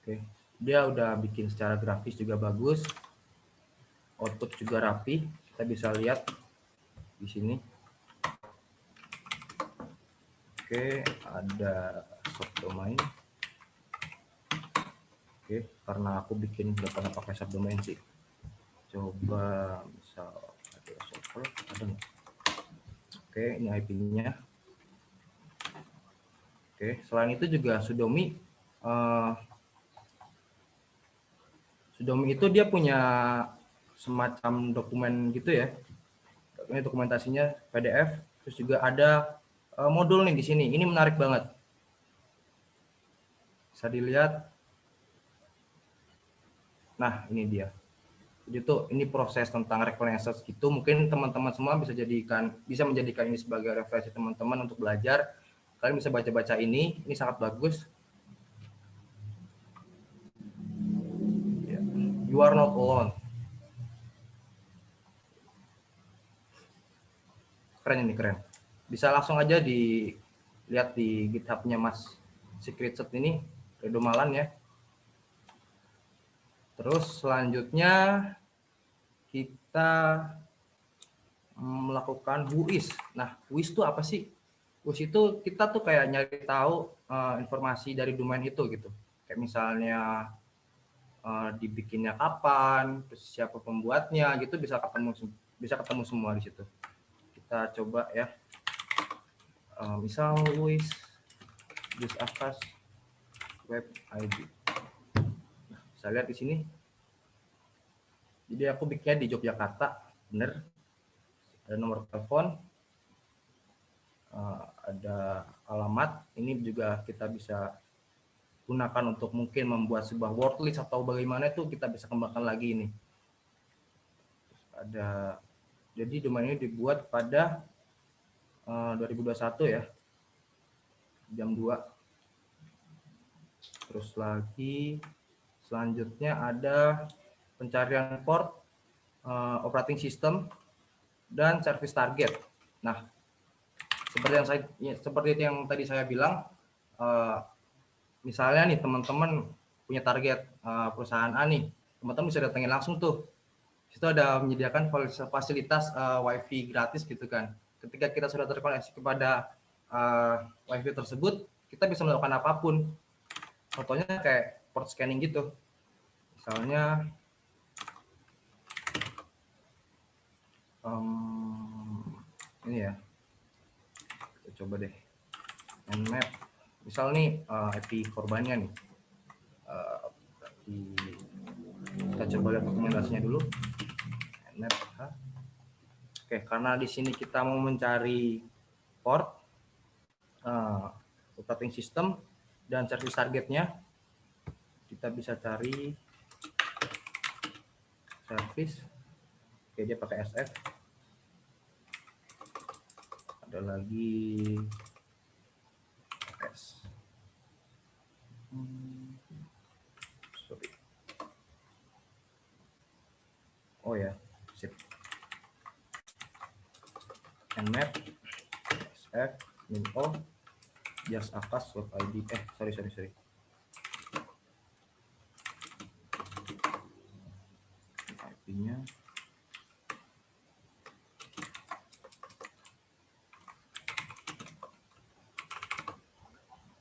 Oke, dia udah bikin secara grafis juga bagus. Output juga rapi. Kita bisa lihat di sini. Oke, Oke, ada subdomain. Oke, karena aku bikin udah pernah pakai subdomain sih. Coba misal ada server, ada nggak? Oke, ini IP-nya. Oke, selain itu juga Sudomi. Sudomi itu dia punya semacam dokumen gitu ya. Ini dokumentasinya PDF. Terus juga ada modul nih di sini. Ini menarik banget. Bisa dilihat. Nah, ini dia. Jadi tuh ini proses tentang reconnaissance gitu. Mungkin teman-teman semua bisa menjadikan ini sebagai referensi teman-teman untuk belajar. Kalian bisa baca-baca ini sangat bagus. You are not alone. Keren ini, keren. Bisa langsung aja dilihat di GitHub-nya Mas Secret ini, Redo Malan ya. Terus selanjutnya kita melakukan WHOIS. Nah, WHOIS itu apa sih? WHOIS itu kita tuh kayak nyari tahu informasi dari domain itu gitu. Kayak misalnya dibikinnya kapan, terus siapa pembuatnya gitu, bisa ketemu semua di situ. Kita coba ya. Misal WHOIS Akas web ID. Nah, bisa lihat di sini. Jadi aku bikinnya di Yogyakarta, bener. Ada nomor telepon, ada alamat. Ini juga kita bisa gunakan untuk mungkin membuat sebuah word list atau bagaimana itu kita bisa kembangkan lagi ini. Ada, jadi domain ini dibuat pada 2021 ya, jam 2. Terus lagi selanjutnya ada pencarian port, operating system, dan service target. Nah, seperti yang tadi saya bilang, misalnya nih teman-teman punya target perusahaan A nih, teman-teman bisa datangin langsung tuh. Itu ada menyediakan fasilitas WiFi gratis gitu kan. Ketika kita sudah terkoneksi kepada WiFi tersebut, kita bisa melakukan apapun. Contohnya kayak port scanning gitu. Misalnya ini ya, kita coba deh nmap. Misal nih IP korbannya nih, kita coba lihat dokumentasinya dulu. Nmap. Oke, karena di sini kita mau mencari port, operating system, dan service targetnya, kita bisa cari service. Oke, dia pakai SF. Ada lagi S. Sorry. Oh ya, sip. Nmap, SF, minO, just akas web ID. Sorry. IP-nya.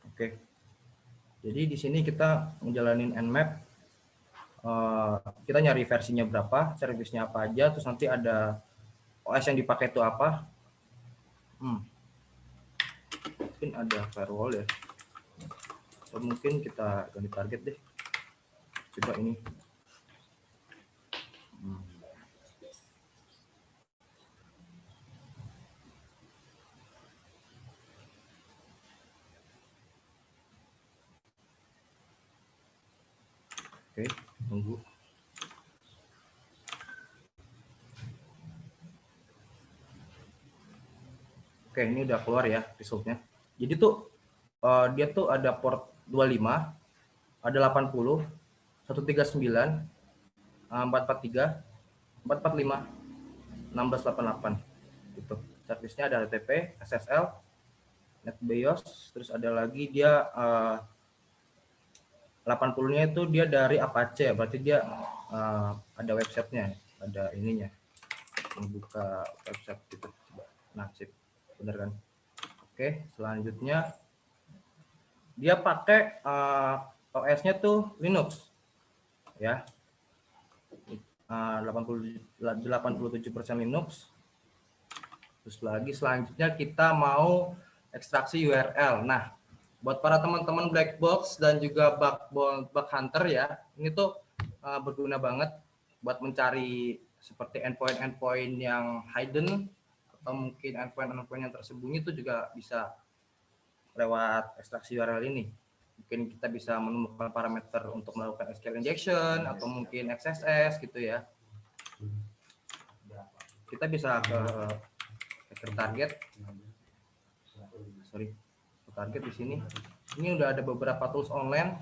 Oke. Jadi di sini kita menjalanin nmap. Kita nyari versinya berapa, servisnya apa aja, terus nanti ada OS yang dipakai itu apa. Mungkin ada firewall ya. Atau mungkin kita ganti target deh. Coba ini. Oke, tunggu. Oke, ini udah keluar ya resultnya. Jadi tuh dia tuh ada port 25, ada 80, 139, 443, 445, 1688. Gitu. Servisnya ada HTTP, SSL, NetBIOS, terus ada lagi dia 80-nya itu dia dari Apache, berarti dia ada websitenya, ada ininya, membuka website gitu. Nah, sip, bener kan? Oke, selanjutnya dia pakai OS-nya tuh Linux, ya. 87% Linux. Terus lagi selanjutnya kita mau ekstraksi URL. Nah, buat para teman-teman black box dan juga bug hunter ya, ini tuh berguna banget buat mencari seperti endpoint yang hidden atau mungkin endpoint yang tersembunyi itu juga bisa lewat ekstraksi URL ini. Mungkin kita bisa menemukan parameter untuk melakukan SQL injection atau mungkin XSS gitu ya. Kita bisa ke target di sini. Ini udah ada beberapa tools online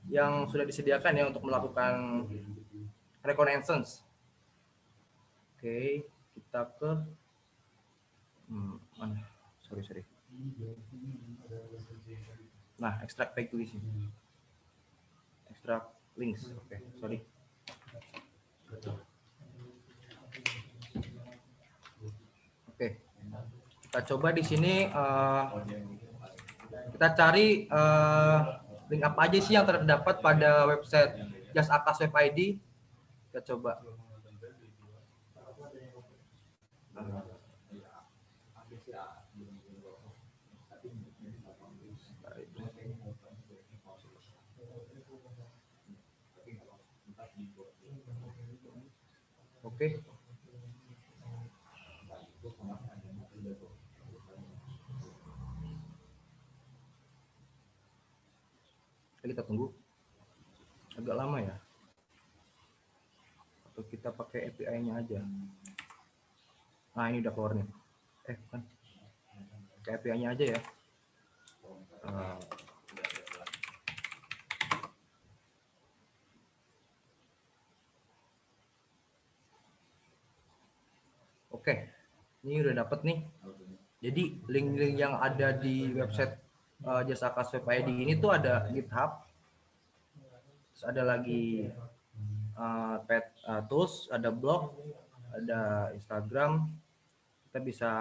yang sudah disediakan ya untuk melakukan reconnaissance. Oke, kita ke mana? Sorry. Nah, extract page di sini. Extract links. Oke, sorry. Oke. Kita coba di sini kita cari link apa aja sih yang terdapat pada website Just Akas Web ID. Kita coba. Oke. Kita tunggu. Agak lama ya. Atau kita pakai API-nya aja. Nah, ini udah keluar nih. Kan. Pakai API-nya aja ya. Oke. Ini udah dapet nih. Jadi link-link yang ada di website Just Akas Web ID ini tuh ada GitHub, terus ada lagi tools, ada blog, ada Instagram. Kita bisa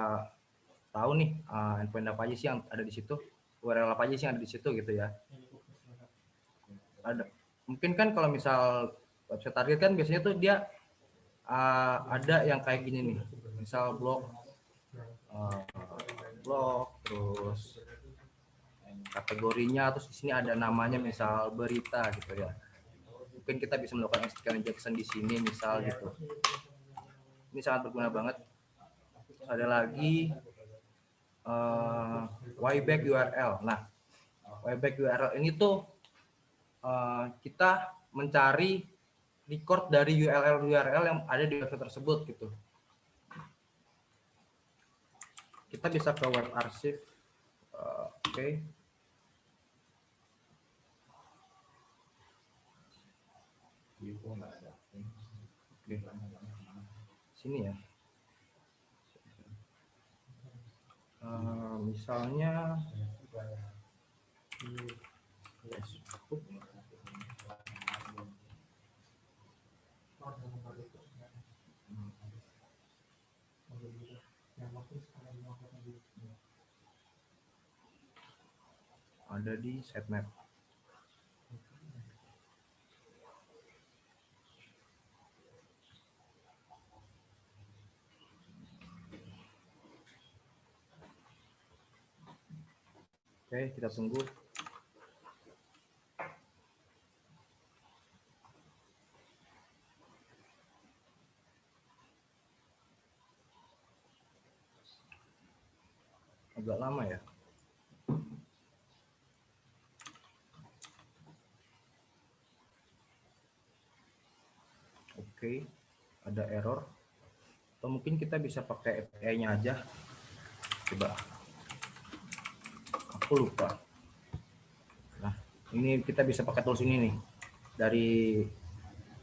tahu nih endpoint apa aja sih yang ada di situ, URL apa aja sih yang ada di situ gitu ya. Ada mungkin kan kalau misal website target kan biasanya tuh dia ada yang kayak gini nih, misal blog, terus kategorinya, terus di sini ada namanya misal berita gitu ya. Mungkin kita bisa melakukan SQL injection di sini misal gitu. Ini sangat berguna banget. Terus ada lagi wayback URL. Nah, wayback URL ini tuh kita mencari record dari URL yang ada di website tersebut gitu. Kita bisa ke web archive. Oke. Sini ya. Misalnya Facebook. Ada di sitemap. Oke, kita tunggu. Agak lama ya. Oke, ada error. Atau mungkin kita bisa pakai API-nya aja. Coba. Aku lupa. Nah, ini kita bisa pakai tools ini nih. Dari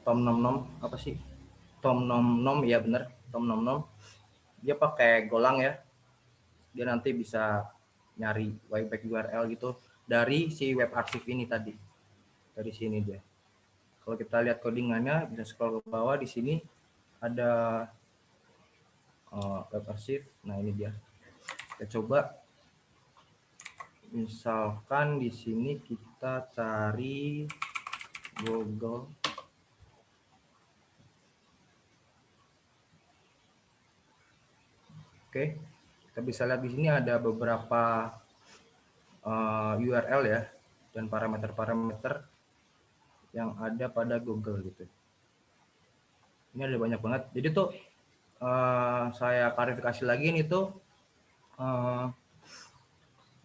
Tom Nom Nom, apa sih? Tom Nom Nom, ya bener. Tom Nom Nom. Dia pakai Golang ya. Dia nanti bisa nyari wayback URL gitu dari si web archive ini tadi. Dari sini dia. Kalau kita lihat codingannya, bisa scroll ke bawah, di sini ada web archive. Nah, ini dia. Kita coba Misalkan di sini kita cari Google. Oke, kita bisa lihat di sini ada beberapa URL ya dan parameter-parameter yang ada pada Google gitu. Ini ada banyak banget. Jadi tuh saya klarifikasi lagi nih tuh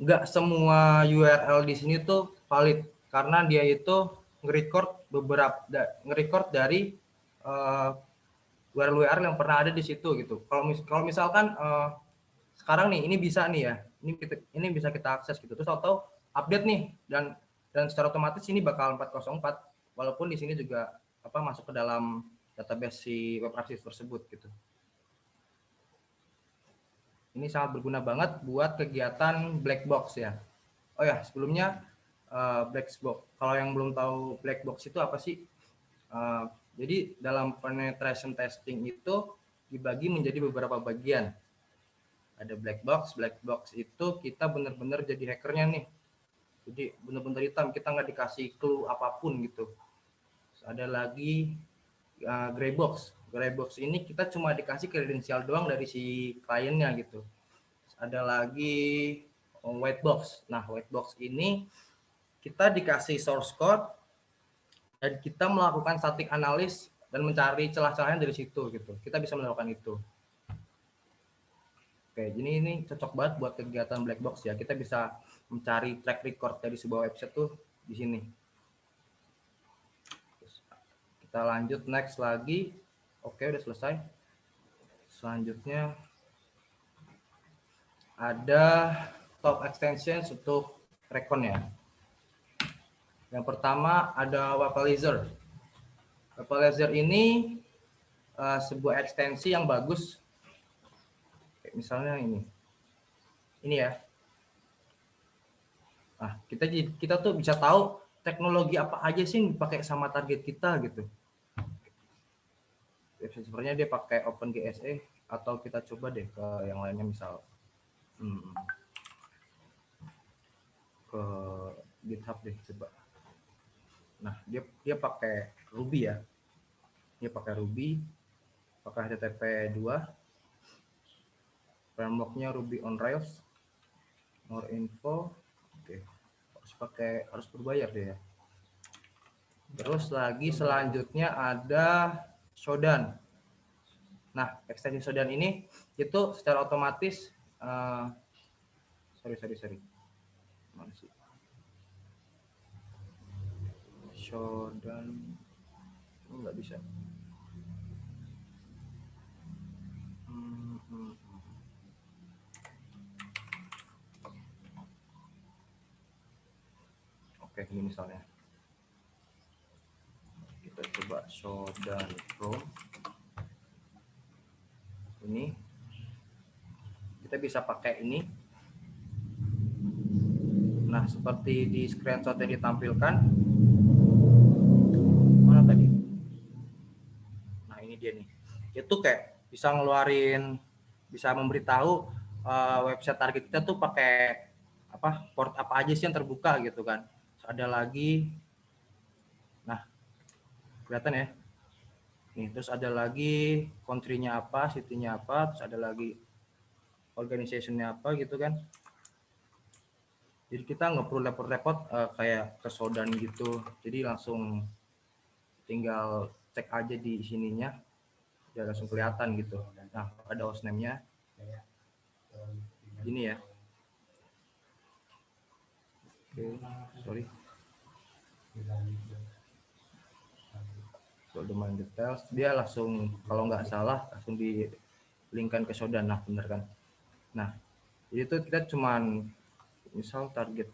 nggak semua URL di sini tuh valid karena dia itu nge-record dari URL yang pernah ada di situ gitu. Kalau misalkan sekarang nih ini bisa nih ya, ini bisa kita akses gitu. Terus atau update nih dan secara otomatis ini bakal 404 walaupun di sini juga masuk ke dalam database si web archive tersebut gitu. Ini sangat berguna banget buat kegiatan black box ya. Oh ya, sebelumnya black box. Kalau yang belum tahu black box itu apa sih? Jadi dalam penetration testing itu dibagi menjadi beberapa bagian. Ada black box. Black box itu kita benar-benar jadi hackernya nih. Jadi benar-benar hitam, kita nggak dikasih clue apapun gitu. Terus ada lagi gray box. Gray box ini kita cuma dikasih kredensial doang dari si kliennya gitu. Terus ada lagi white box. Nah, white box ini kita dikasih source code dan kita melakukan static analysis dan mencari celah-celahnya dari situ gitu. Kita bisa melakukan itu. Oke, jadi ini cocok banget buat kegiatan black box ya. Kita bisa mencari track record dari sebuah website tuh di sini. Terus kita lanjut next lagi. Oke, udah selesai. Selanjutnya ada top extensions untuk Recon ya. Yang pertama ada Wapalizer. Wapalizer ini sebuah ekstensi yang bagus. Misalnya ini ya. Nah, kita tuh bisa tahu teknologi apa aja sih yang dipakai sama target kita gitu. Sebenarnya dia pakai OpenGSE atau kita coba deh ke yang lainnya, misal ke GitHub deh coba. Nah, dia pakai Ruby ya. Dia pakai Ruby, pakai HTTP 2. Frameworknya Ruby on Rails, more info. Oke, harus berbayar deh ya. Terus lagi selanjutnya ada Shodan. Nah, ekstensi Shodan ini itu secara otomatis sorry. Mana sih? Shodan nggak bisa. Oke, ini misalnya kita coba Shodan Pro. Ini kita bisa pakai ini. Nah, seperti di screenshot yang ditampilkan. Mana tadi? Nah, ini dia nih. Itu kayak bisa ngeluarin, bisa memberitahu website target kita tuh pakai port apa aja sih yang terbuka gitu kan. Terus ada lagi, nah kelihatan ya. Nih, terus ada lagi country-nya apa, city-nya apa, terus ada lagi organization-nya apa gitu kan. Jadi kita nggak perlu repot-repot kayak ke Shodan gitu. Jadi langsung tinggal cek aja di sininya, udah langsung kelihatan gitu. Nah, ada hostname-nya. Ini ya. Oke, sorry. So, domain details, dia langsung kalau nggak salah langsung di-linkkan ke Shodan. Nah, bener kan. Nah, jadi itu kita cuman misal target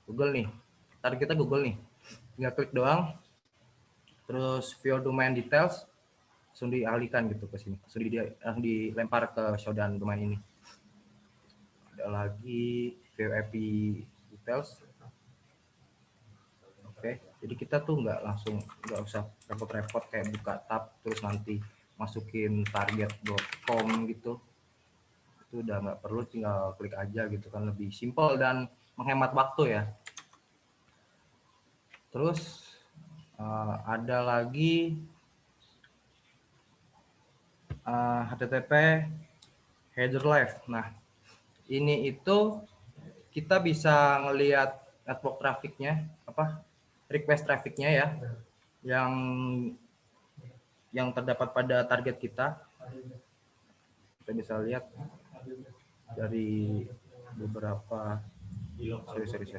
Google nih, targetnya Google nih, tinggal klik doang, terus view domain details langsung dialihkan gitu ke sini, langsung dilempar ke Shodan domain ini. Ada lagi view IP details. Oke, jadi kita tuh nggak usah repot-repot kayak buka tab terus nanti masukin target.com gitu. Itu udah nggak perlu, tinggal klik aja gitu kan, lebih simple dan menghemat waktu ya. Terus ada lagi HTTP header live. Nah, ini itu kita bisa ngelihat network trafficnya, request trafficnya ya, yang terdapat pada target kita. Kita bisa lihat dari beberapa sorry.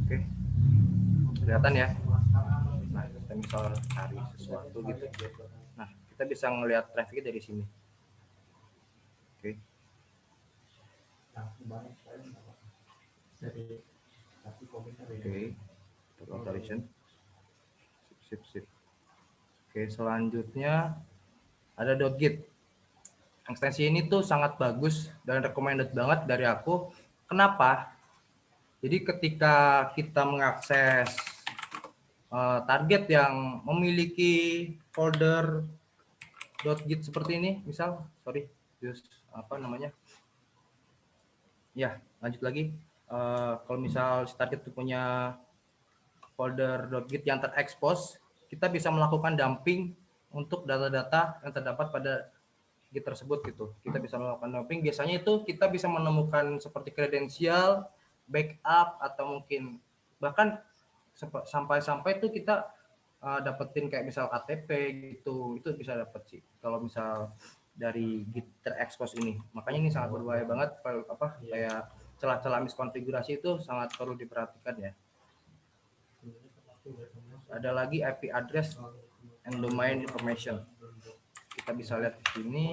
Oke, kelihatan ya. Nah, kita misal cari sesuatu gitu. Nah, kita bisa ngelihat trafficnya dari sini. Oke. Oke, comparison. Sip. Oke, selanjutnya ada .git. Ekstensi ini tuh sangat bagus dan recommended banget dari aku. Kenapa? Jadi ketika kita mengakses target yang memiliki folder .git seperti ini, misal, Ya, lanjut lagi. Kalau misal si target itu punya folder .git yang terekspos, kita bisa melakukan dumping untuk data-data yang terdapat pada Git tersebut gitu. Kita bisa melakukan dumping. Biasanya itu kita bisa menemukan seperti kredensial, backup, atau mungkin bahkan sampai itu kita dapetin kayak misal KTP gitu. Itu bisa dapet sih kalau misal dari Git terekspos ini. Makanya ini sangat berbahaya banget. Kayak celah-celah miskonfigurasi itu sangat perlu diperhatikan ya. Ada lagi IP address and domain information. Kita bisa lihat di sini.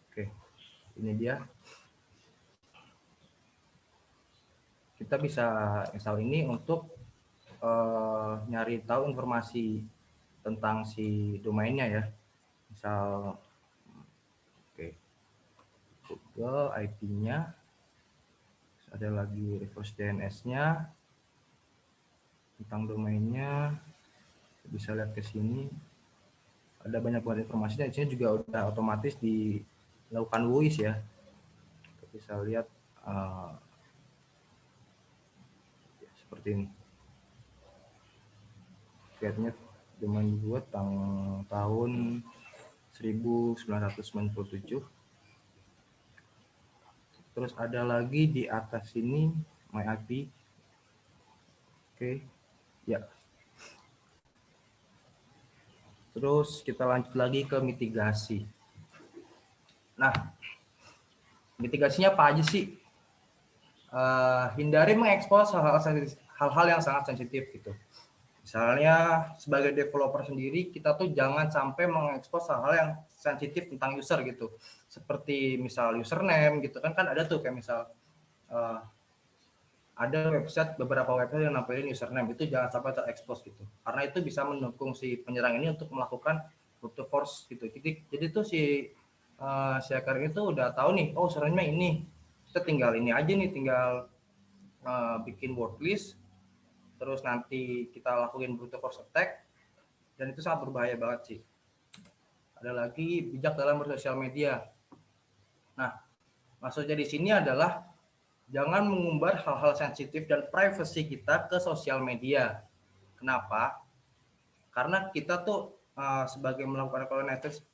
Oke, ini dia. Kita bisa install ini untuk nyari tahu informasi tentang si domainnya ya. Misal, Google IP-nya. Ada lagi reverse DNS-nya. Tentang domainnya, bisa lihat ke sini. Ada banyak banget informasi, dan di sini juga udah otomatis dilakukan WUIS ya. Kita bisa lihat seperti ini. Lihatnya domain dibuat tahun 1997. Terus ada lagi di atas sini My IP. Oke. Ya. Terus kita lanjut lagi ke mitigasi. Nah, mitigasinya apa aja sih? Hindari mengekspos hal-hal yang sangat sensitif gitu. Misalnya sebagai developer sendiri, kita tuh jangan sampai mengekspos hal-hal yang sensitif tentang user gitu. Seperti misal username gitu kan ada tuh kayak misal ada beberapa website yang nampilin username, itu jangan sampai terekspos gitu. Karena itu bisa mendukung si penyerang ini untuk melakukan brute force gitu. Jadi tuh si hacker itu udah tahu nih, oh username ini. Kita tinggal ini aja nih, tinggal bikin word list, terus nanti kita lakuin brute force attack, dan itu sangat berbahaya banget sih. Ada lagi bijak dalam bersosial media. Nah, maksudnya di sini adalah jangan mengumbar hal-hal sensitif dan privacy kita ke sosial media. Kenapa? Karena kita tuh sebagai melakukan reconnaissance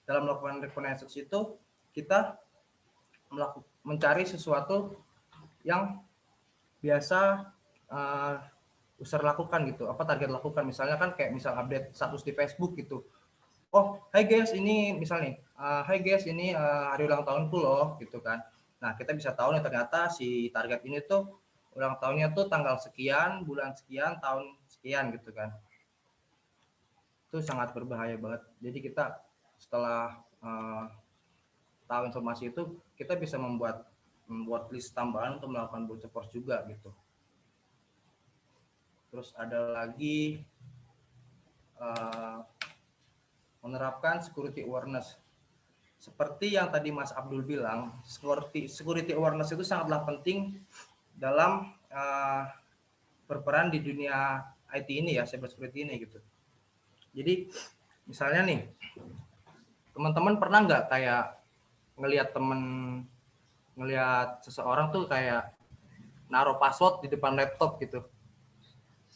dalam melakukan reconnaissance itu kita mencari sesuatu yang biasa user lakukan gitu, target lakukan. Misalnya kan kayak misal update status di Facebook gitu. Oh, hai guys, ini misalnya hai guys, ini hari ulang tahunku loh gitu kan. Nah, kita bisa tahu nih ternyata si target ini tuh ulang tahunnya tuh tanggal sekian, bulan sekian, tahun sekian gitu kan. Itu sangat berbahaya banget. Jadi kita setelah tahu informasi itu, kita bisa membuat list tambahan untuk melakukan brute force juga gitu. Terus ada lagi menerapkan security awareness. Seperti yang tadi Mas Abdul bilang, security awareness itu sangatlah penting dalam berperan di dunia IT ini ya, cyber security ini gitu. Jadi misalnya nih, teman-teman pernah nggak kayak ngelihat seseorang tuh kayak naruh password di depan laptop gitu,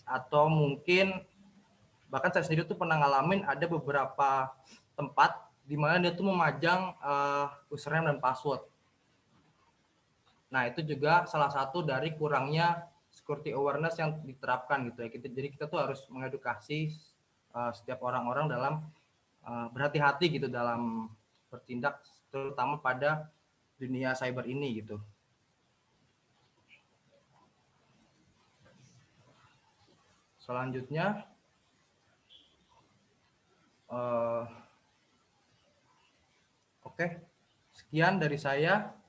atau mungkin bahkan saya sendiri tuh pernah ngalamin ada beberapa tempat di mana dia tuh memajang username dan password. Nah, itu juga salah satu dari kurangnya security awareness yang diterapkan gitu ya. Jadi kita tuh harus mengedukasi setiap orang-orang dalam berhati-hati gitu dalam bertindak, terutama pada dunia cyber ini gitu. Selanjutnya, oke, sekian dari saya.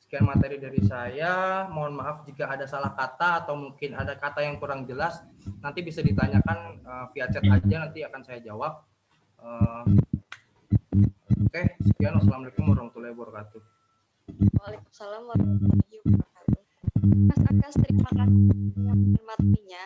Sekian materi dari saya. Mohon maaf jika ada salah kata atau mungkin ada kata yang kurang jelas. Nanti bisa ditanyakan via chat aja, nanti akan saya jawab. Oke, sekian. Wassalamualaikum warahmatullahi wabarakatuh. Waalaikumsalam warahmatullahi wabarakatuh. Mas Akas, terima kasih materinya.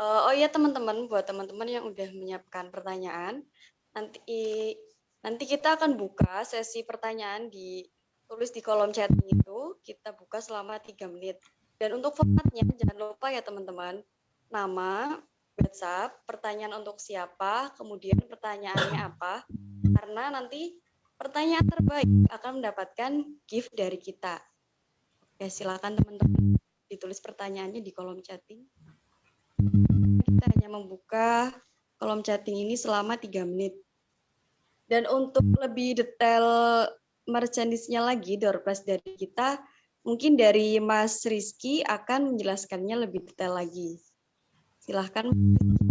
Oh iya teman-teman, buat teman-teman yang udah menyiapkan pertanyaan, nanti kita akan buka sesi pertanyaan ditulis di kolom chatting itu, kita buka selama 3 menit. Dan untuk formatnya jangan lupa ya teman-teman, nama, WhatsApp, pertanyaan untuk siapa, kemudian pertanyaannya apa, karena nanti pertanyaan terbaik akan mendapatkan gift dari kita. Oke, silakan teman-teman ditulis pertanyaannya di kolom chatting. Kita hanya membuka kolom chatting ini selama 3 menit. Dan untuk lebih detail merchandise-nya lagi, door prize dari kita, mungkin dari Mas Rizky akan menjelaskannya lebih detail lagi. Silahkan Mas Rizky.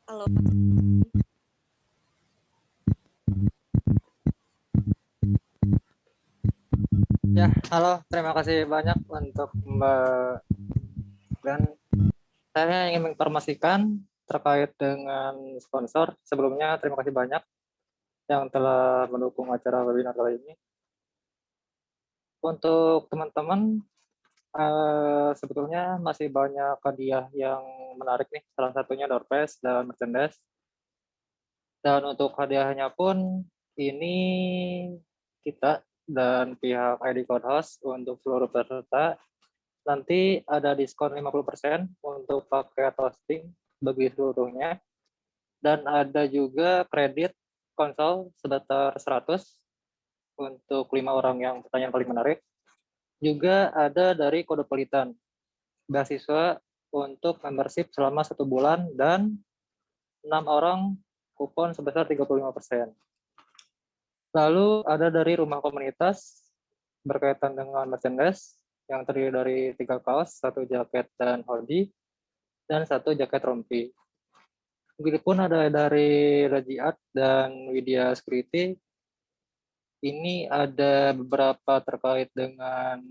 Halo. Ya, halo. Terima kasih banyak untuk Mbak. Dan saya ingin menginformasikan terkait dengan sponsor. Sebelumnya, terima kasih banyak yang telah mendukung acara webinar kali ini. Untuk teman-teman, sebetulnya masih banyak hadiah yang menarik nih. Salah satunya door prize dan merchandise. Dan untuk hadiahnya pun, ini kita dan pihak ID Code Host untuk seluruh peserta nanti ada diskon 50% untuk paket hosting bagi seluruhnya, dan ada juga kredit konsol sebesar 100 untuk 5 orang yang pertanyaan paling menarik. Juga ada dari Kode Pelitan beasiswa untuk membership selama 1 bulan dan 6 orang kupon sebesar 35%. Lalu ada dari Rumah Komunitas berkaitan dengan merchandise yang terdiri dari 3 kaos, 1 jaket dan hoodie, dan 1 jaket rompi. Begitupun ada dari Raji Art dan Widya Security. Ini ada beberapa terkait dengan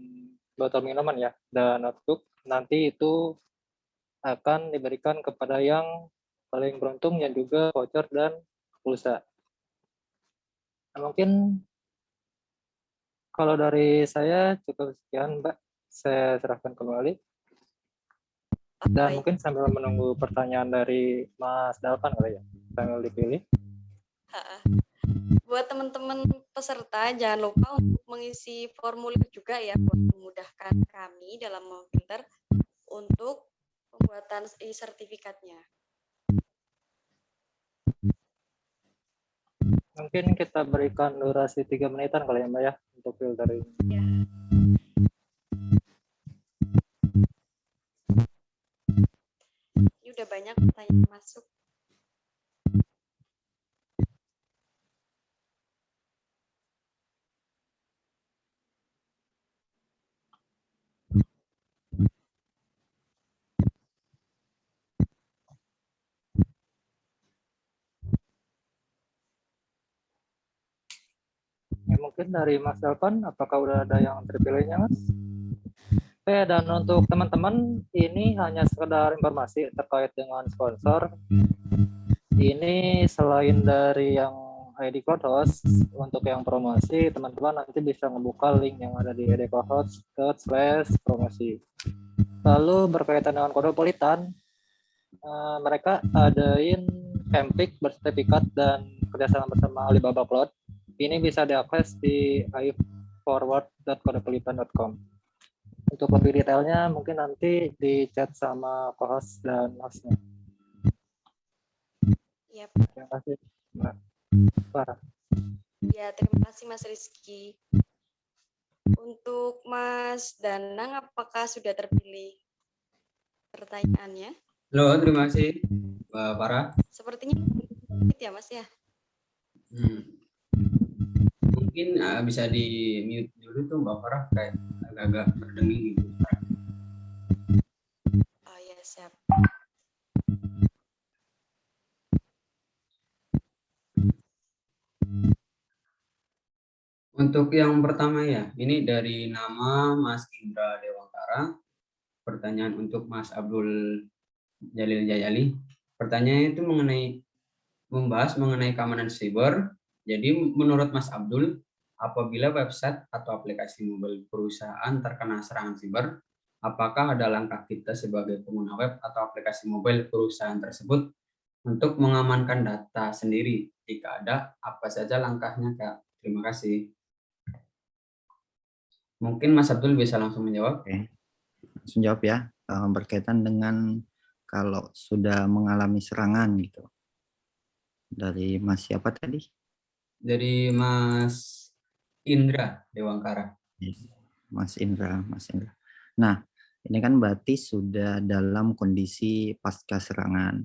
botol minuman ya, dan notebook. Nanti itu akan diberikan kepada yang paling beruntung, yang juga voucher dan pulsa. Nah, mungkin kalau dari saya cukup sekian, Mbak. Saya serahkan kembali. Dan Baik. mungkin sambil menunggu pertanyaan dari Mas Dalvan kali ya, sambil dipilih. Buat teman-teman peserta, jangan lupa untuk mengisi formulir juga ya, buat memudahkan kami dalam memfilter untuk pembuatan sertifikatnya. Mungkin kita berikan durasi 3 menitan kali ya, Mbak ya, untuk filtering. Ya. Ini udah banyak pertanyaan masuk. Ya, mungkin dari Mas Dalvan, apakah udah ada yang terpilihnya, Mas? Oke, dan untuk teman-teman, ini hanya sekedar informasi terkait dengan sponsor. Ini selain dari yang ID Cloud Host, untuk yang promosi, teman-teman nanti bisa ngebuka link yang ada di ID Cloud Host/promosi. Lalu berkaitan dengan Cosmopolitan, mereka adain Campik bersertifikat dan kerjasama bersama Alibaba Cloud. Ini bisa diakses di iforward.cosmopolitan.com. Untuk lebih detailnya mungkin nanti di chat sama co-host dan hostnya. Yap. Terima kasih, Mbak Farah. Ya, terima kasih Mas Rizky. Untuk Mas Danang, apakah sudah terpilih pertanyaannya? Halo, terima kasih Mbak Farah. Sepertinya ya Mas ya. Mungkin bisa di mute dulu tuh Mbak Farah, kayak agak-agak berdenging gitu. Oh ya, siap. Untuk yang pertama ya, ini dari nama Mas Indra Dewangkara. Pertanyaan untuk Mas Abdul Jalil Jayali. Pertanyaannya itu membahas mengenai keamanan siber. Jadi menurut Mas Abdul, apabila website atau aplikasi mobile perusahaan terkena serangan siber, apakah ada langkah kita sebagai pengguna web atau aplikasi mobile perusahaan tersebut untuk mengamankan data sendiri? Jika ada, apa saja langkahnya, Kak? Terima kasih. Mungkin Mas Abdul bisa langsung menjawab. Oke, langsung jawab ya. Berkaitan dengan kalau sudah mengalami serangan gitu. Dari Mas siapa tadi? Dari Mas Indra Dewangkara. Mas Indra. Nah, ini kan berarti sudah dalam kondisi pasca serangan.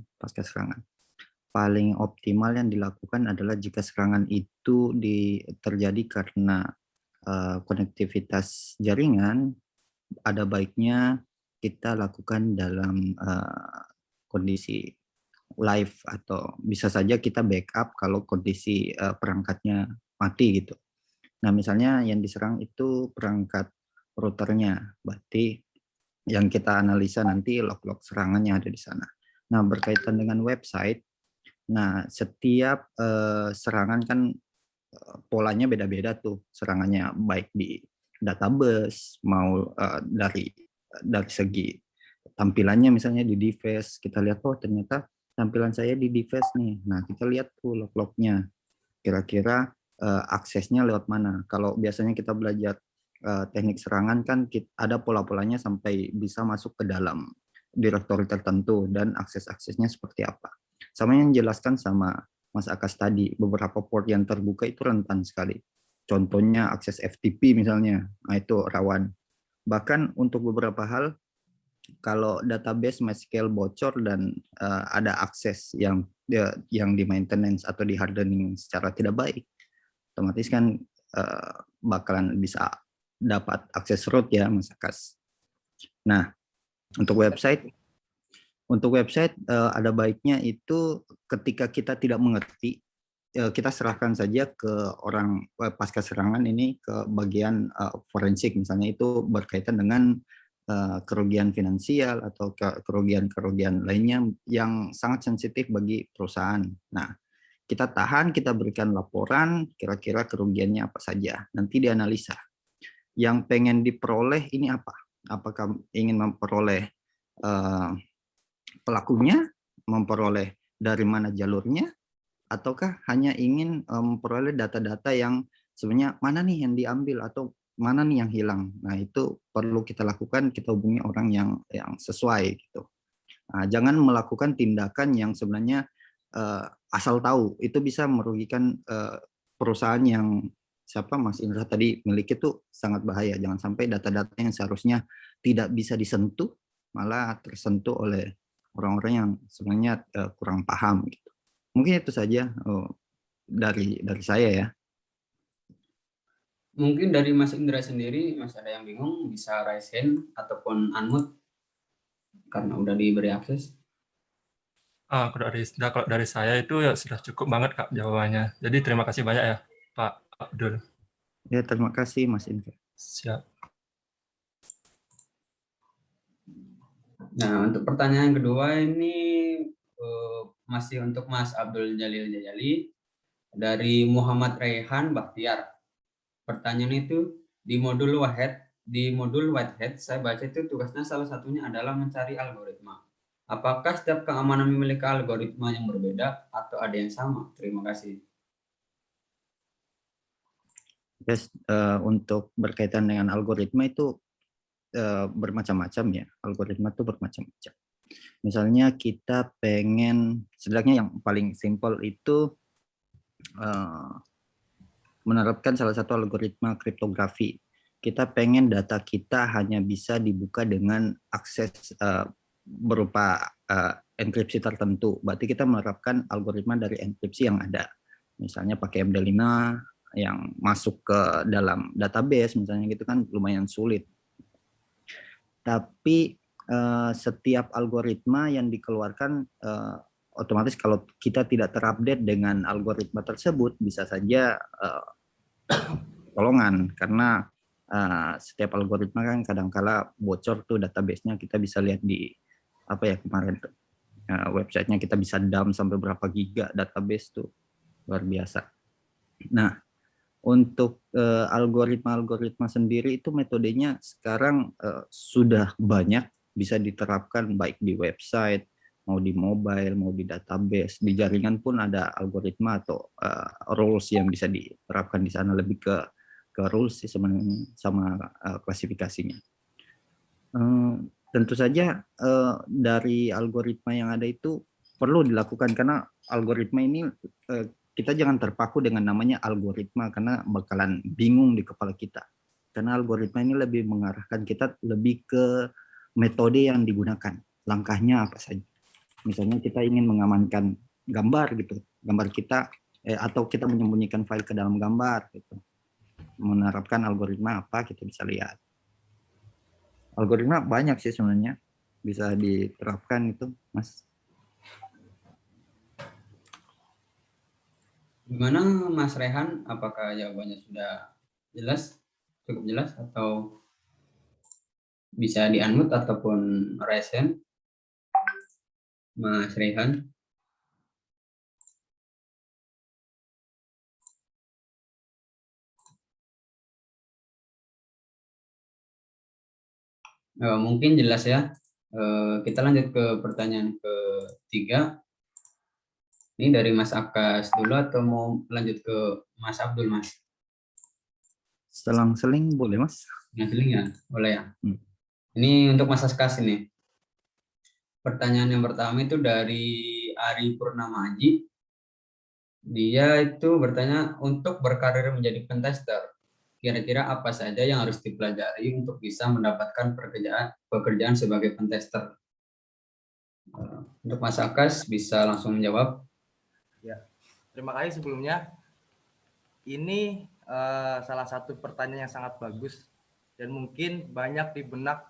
Paling optimal yang dilakukan adalah jika serangan itu terjadi karena konektivitas jaringan, ada baiknya kita lakukan dalam kondisi live, atau bisa saja kita backup kalau kondisi perangkatnya mati gitu. Nah, misalnya yang diserang itu perangkat routernya, berarti yang kita analisa nanti log-log serangan yang ada di sana. Nah, berkaitan dengan website, nah setiap serangan kan polanya beda-beda tuh serangannya, baik di database mau dari segi tampilannya, misalnya di device kita lihat, oh ternyata tampilan saya di device nih. Nah, kita lihat tuh log-lognya, kira-kira aksesnya lewat mana. Kalau biasanya kita belajar teknik serangan kan ada pola-polanya sampai bisa masuk ke dalam direktori tertentu dan akses-aksesnya seperti apa. Sama yang dijelaskan sama Mas Akas tadi, beberapa port yang terbuka itu rentan sekali. Contohnya akses FTP misalnya, nah itu rawan. Bahkan untuk beberapa hal, kalau database MySQL bocor dan ada akses yang di maintenance atau di hardening secara tidak baik, otomatis kan bakalan bisa dapat akses root ya, Mas Akas. Nah, untuk website ada baiknya itu ketika kita tidak mengerti, kita serahkan saja ke orang pasca serangan ini, ke bagian forensik misalnya, itu berkaitan dengan kerugian finansial atau kerugian lainnya yang sangat sensitif bagi perusahaan. Nah, kita tahan, kita berikan laporan kira-kira kerugiannya apa saja, nanti dianalisa. Yang pengen diperoleh ini apa? Apakah ingin memperoleh pelakunya, memperoleh dari mana jalurnya, ataukah hanya ingin memperoleh data-data yang sebenarnya mana nih yang diambil atau mana nih yang hilang. Nah, itu perlu kita lakukan, kita hubungi orang yang sesuai gitu. Nah, jangan melakukan tindakan yang sebenarnya asal tahu, itu bisa merugikan perusahaan yang Mas Indra tadi miliki, itu sangat bahaya. Jangan sampai data-data yang seharusnya tidak bisa disentuh malah tersentuh oleh orang-orang yang sebenarnya kurang paham gitu. Mungkin itu saja dari saya ya. Mungkin dari Mas Indra sendiri, Mas ada yang bingung, bisa raise hand ataupun unmute karena udah diberi akses. Kalau dari saya itu ya sudah cukup banget Kak jawabannya. Jadi terima kasih banyak ya Pak Abdul. Ya, terima kasih Mas Indra. Siap. Nah, untuk pertanyaan kedua ini masih untuk Mas Abdul Jalil Jayali. Dari Muhammad Rehan Bahtiar. Pertanyaan itu di modul Whitehead saya baca itu tugasnya salah satunya adalah mencari algoritma. Apakah setiap keamanan memiliki algoritma yang berbeda atau ada yang sama? Terima kasih. Terus untuk berkaitan dengan algoritma itu bermacam-macam ya. Algoritma itu bermacam-macam. Misalnya kita pengen, sebenarnya yang paling simpel itu menerapkan salah satu algoritma kriptografi. Kita pengen data kita hanya bisa dibuka dengan akses berupa enkripsi tertentu. Berarti kita menerapkan algoritma dari enkripsi yang ada. Misalnya pakai MD5 yang masuk ke dalam database, misalnya gitu kan lumayan sulit. Tapi setiap algoritma yang dikeluarkan otomatis kalau kita tidak terupdate dengan algoritma tersebut bisa saja kolongan, karena setiap algoritma kan kadang-kala bocor tuh database-nya. Kita bisa lihat di apa ya kemarin tuh, websitenya kita bisa dump sampai berapa giga database tuh, luar biasa. Nah, untuk algoritma sendiri itu metodenya sekarang sudah banyak bisa diterapkan baik di website, mau di mobile, mau di database, di jaringan pun ada algoritma atau rules yang bisa diterapkan di sana, lebih ke rules sih sebenarnya sama klasifikasinya. Tentu saja dari algoritma yang ada itu perlu dilakukan, karena algoritma ini kita jangan terpaku dengan namanya algoritma karena bakalan bingung di kepala kita. Karena algoritma ini lebih mengarahkan kita lebih ke metode yang digunakan, langkahnya apa saja. Misalnya kita ingin mengamankan gambar gitu, gambar kita atau kita menyembunyikan file ke dalam gambar gitu. Menerapkan algoritma apa kita bisa lihat. Algoritma banyak sih sebenarnya bisa diterapkan itu, Mas. Gimana Mas Rehan? Apakah jawabannya sudah jelas, cukup jelas, atau bisa di-unmute ataupun raise hand, Mas Rehan? Mungkin jelas ya. Kita lanjut ke pertanyaan ketiga. Ini dari Mas Akas dulu atau mau lanjut ke Mas Abdul, Mas? Selang-seling boleh, Mas? Selang-seling ya, boleh ya. Ini untuk Mas Akas ini. Pertanyaan yang pertama itu dari Ari Purnama Haji. Dia itu bertanya, untuk berkarir menjadi pentester, kira-kira apa saja yang harus dipelajari untuk bisa mendapatkan pekerjaan sebagai pentester? Untuk Mas Akas bisa langsung menjawab. Ya, terima kasih sebelumnya. Ini salah satu pertanyaan yang sangat bagus dan mungkin banyak di benak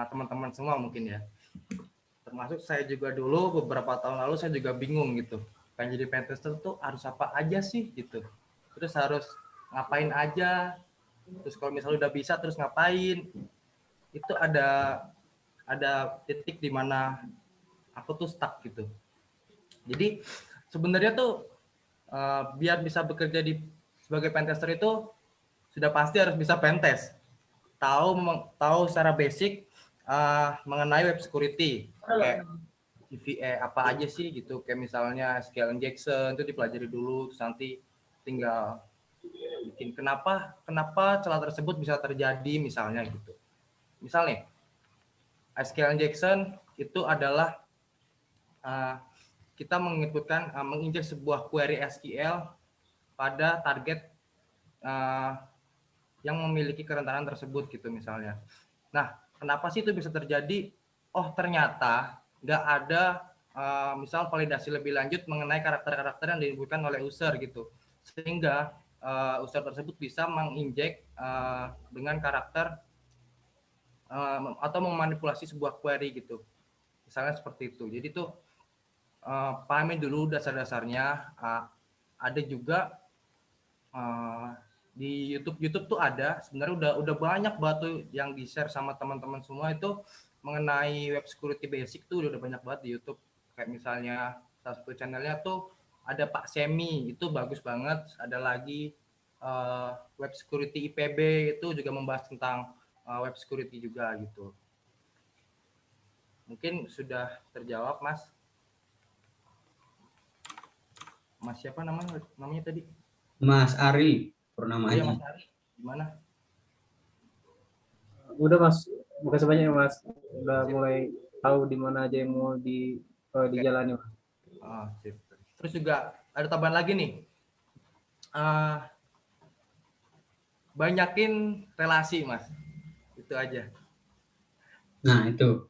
teman-teman semua mungkin ya. Termasuk saya juga dulu beberapa tahun lalu saya juga bingung gitu. Kan jadi pentester tuh harus apa aja sih gitu. Terus harus ngapain aja. Terus kalau misalnya udah bisa terus ngapain. Itu ada titik di mana aku tuh stuck gitu. Jadi sebenarnya tuh biar bisa bekerja sebagai pentester itu sudah pasti harus bisa pentest. Tahu secara basic mengenai web security, kayak CVE apa aja sih gitu, kayak misalnya SQL injection itu dipelajari dulu, terus nanti tinggal bikin kenapa celah tersebut bisa terjadi misalnya gitu. Misalnya SQL injection itu adalah kita menginjek sebuah query SQL pada target yang memiliki kerentanan tersebut gitu misalnya. Nah, kenapa sih itu bisa terjadi? Oh, ternyata nggak ada misal validasi lebih lanjut mengenai karakter-karakter yang diinputkan oleh user gitu. Sehingga user tersebut bisa menginjek dengan karakter atau memanipulasi sebuah query gitu. Misalnya seperti itu. Jadi tuh pahami dulu dasar-dasarnya. Ada juga di YouTube tuh ada sebenarnya udah banyak batu yang di share sama teman-teman semua itu mengenai web security basic tuh udah banyak banget di YouTube. Kayak misalnya salah satu channelnya tuh ada Pak Semi, itu bagus banget. Ada lagi Web Security IPB, itu juga membahas tentang web security juga gitu. Mungkin sudah terjawab, Mas. Mas siapa namanya tadi? Mas Ari Purnama Oh iya, Aji. Mas Ari. Gimana? Udah Mas, makasih banyak ya Mas. Udah mulai tahu di mana aja yang mau dijalani. Sip. Terus juga ada tambahan lagi nih. Banyakin relasi, Mas. Itu aja. Nah, itu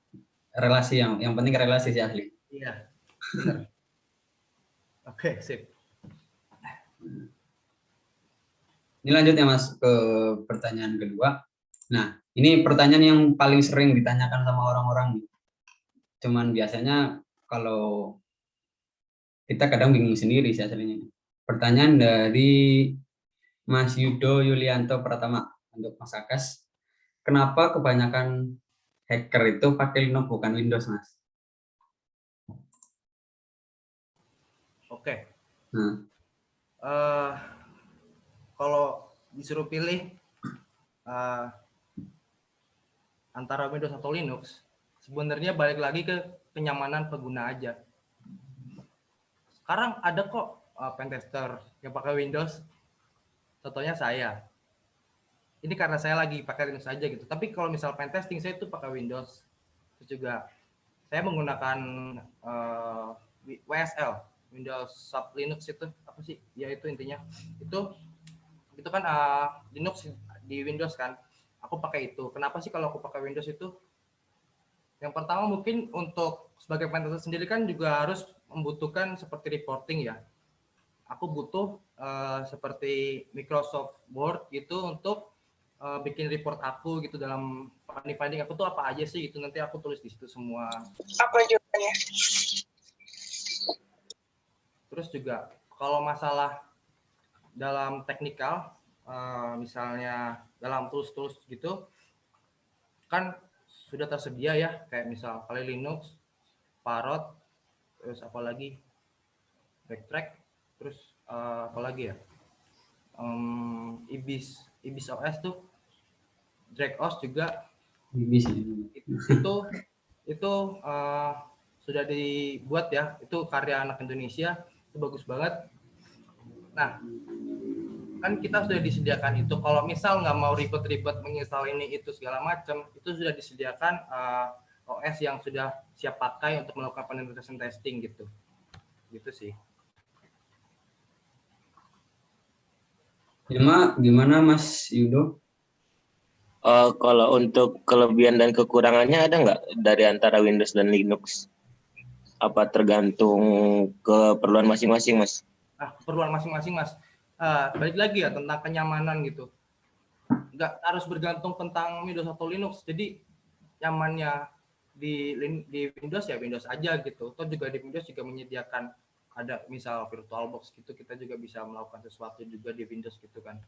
relasi yang penting relasi si ahli. Iya, benar. Oke, sip. Ini lanjut ya Mas ke pertanyaan kedua. Nah, ini pertanyaan yang paling sering ditanyakan sama orang-orang. Cuman biasanya kalau kita kadang bingung sendiri sih aslinya. Pertanyaan dari Mas Yudo Yulianto Pratama untuk Mas Akas. Kenapa kebanyakan hacker itu pakai Linux bukan Windows, Mas? Oke. Kalau disuruh pilih antara Windows atau Linux, sebenarnya balik lagi ke kenyamanan pengguna aja. Sekarang ada kok pentester yang pakai Windows, contohnya saya. Ini karena saya lagi pakai Linux aja gitu. Tapi kalau misal pentesting saya itu pakai Windows. Terus juga saya menggunakan WSL, Windows Sub Linux itu apa sih? Ya itu intinya. Itu kan Linux di Windows kan. Aku pakai itu. Kenapa sih kalau aku pakai Windows itu? Yang pertama mungkin untuk sebagai pentester sendiri kan juga harus membutuhkan seperti reporting ya. Aku butuh seperti Microsoft Word gitu untuk bikin report aku gitu dalam finding aku tuh apa aja sih gitu, nanti aku tulis di situ semua. Apa jawabannya? Terus juga kalau masalah dalam teknikal, misalnya dalam tools gitu, kan sudah tersedia ya, kayak misal Kali Linux, Parrot, terus apa lagi, Backtrack, terus apa lagi ya, Ibis OS tuh, DragOS juga. Ibis. Itu sudah dibuat ya, itu karya anak Indonesia, itu bagus banget. Nah, kan kita sudah disediakan itu. Kalau misal nggak mau ribet-ribet menginstal ini itu segala macam, itu sudah disediakan OS yang sudah siap pakai untuk melakukan penetration testing gitu. Gitu sih. Gimana Mas Yudo? Kalau untuk kelebihan dan kekurangannya ada nggak dari antara Windows dan Linux? Apa tergantung keperluan masing-masing, Mas? Keperluan masing-masing, Mas. Balik lagi ya tentang kenyamanan gitu. Nggak harus bergantung tentang Windows atau Linux. Jadi nyamannya di Windows ya Windows aja gitu. Atau juga di Windows juga menyediakan ada misal VirtualBox gitu, kita juga bisa melakukan sesuatu juga di Windows gitu kan.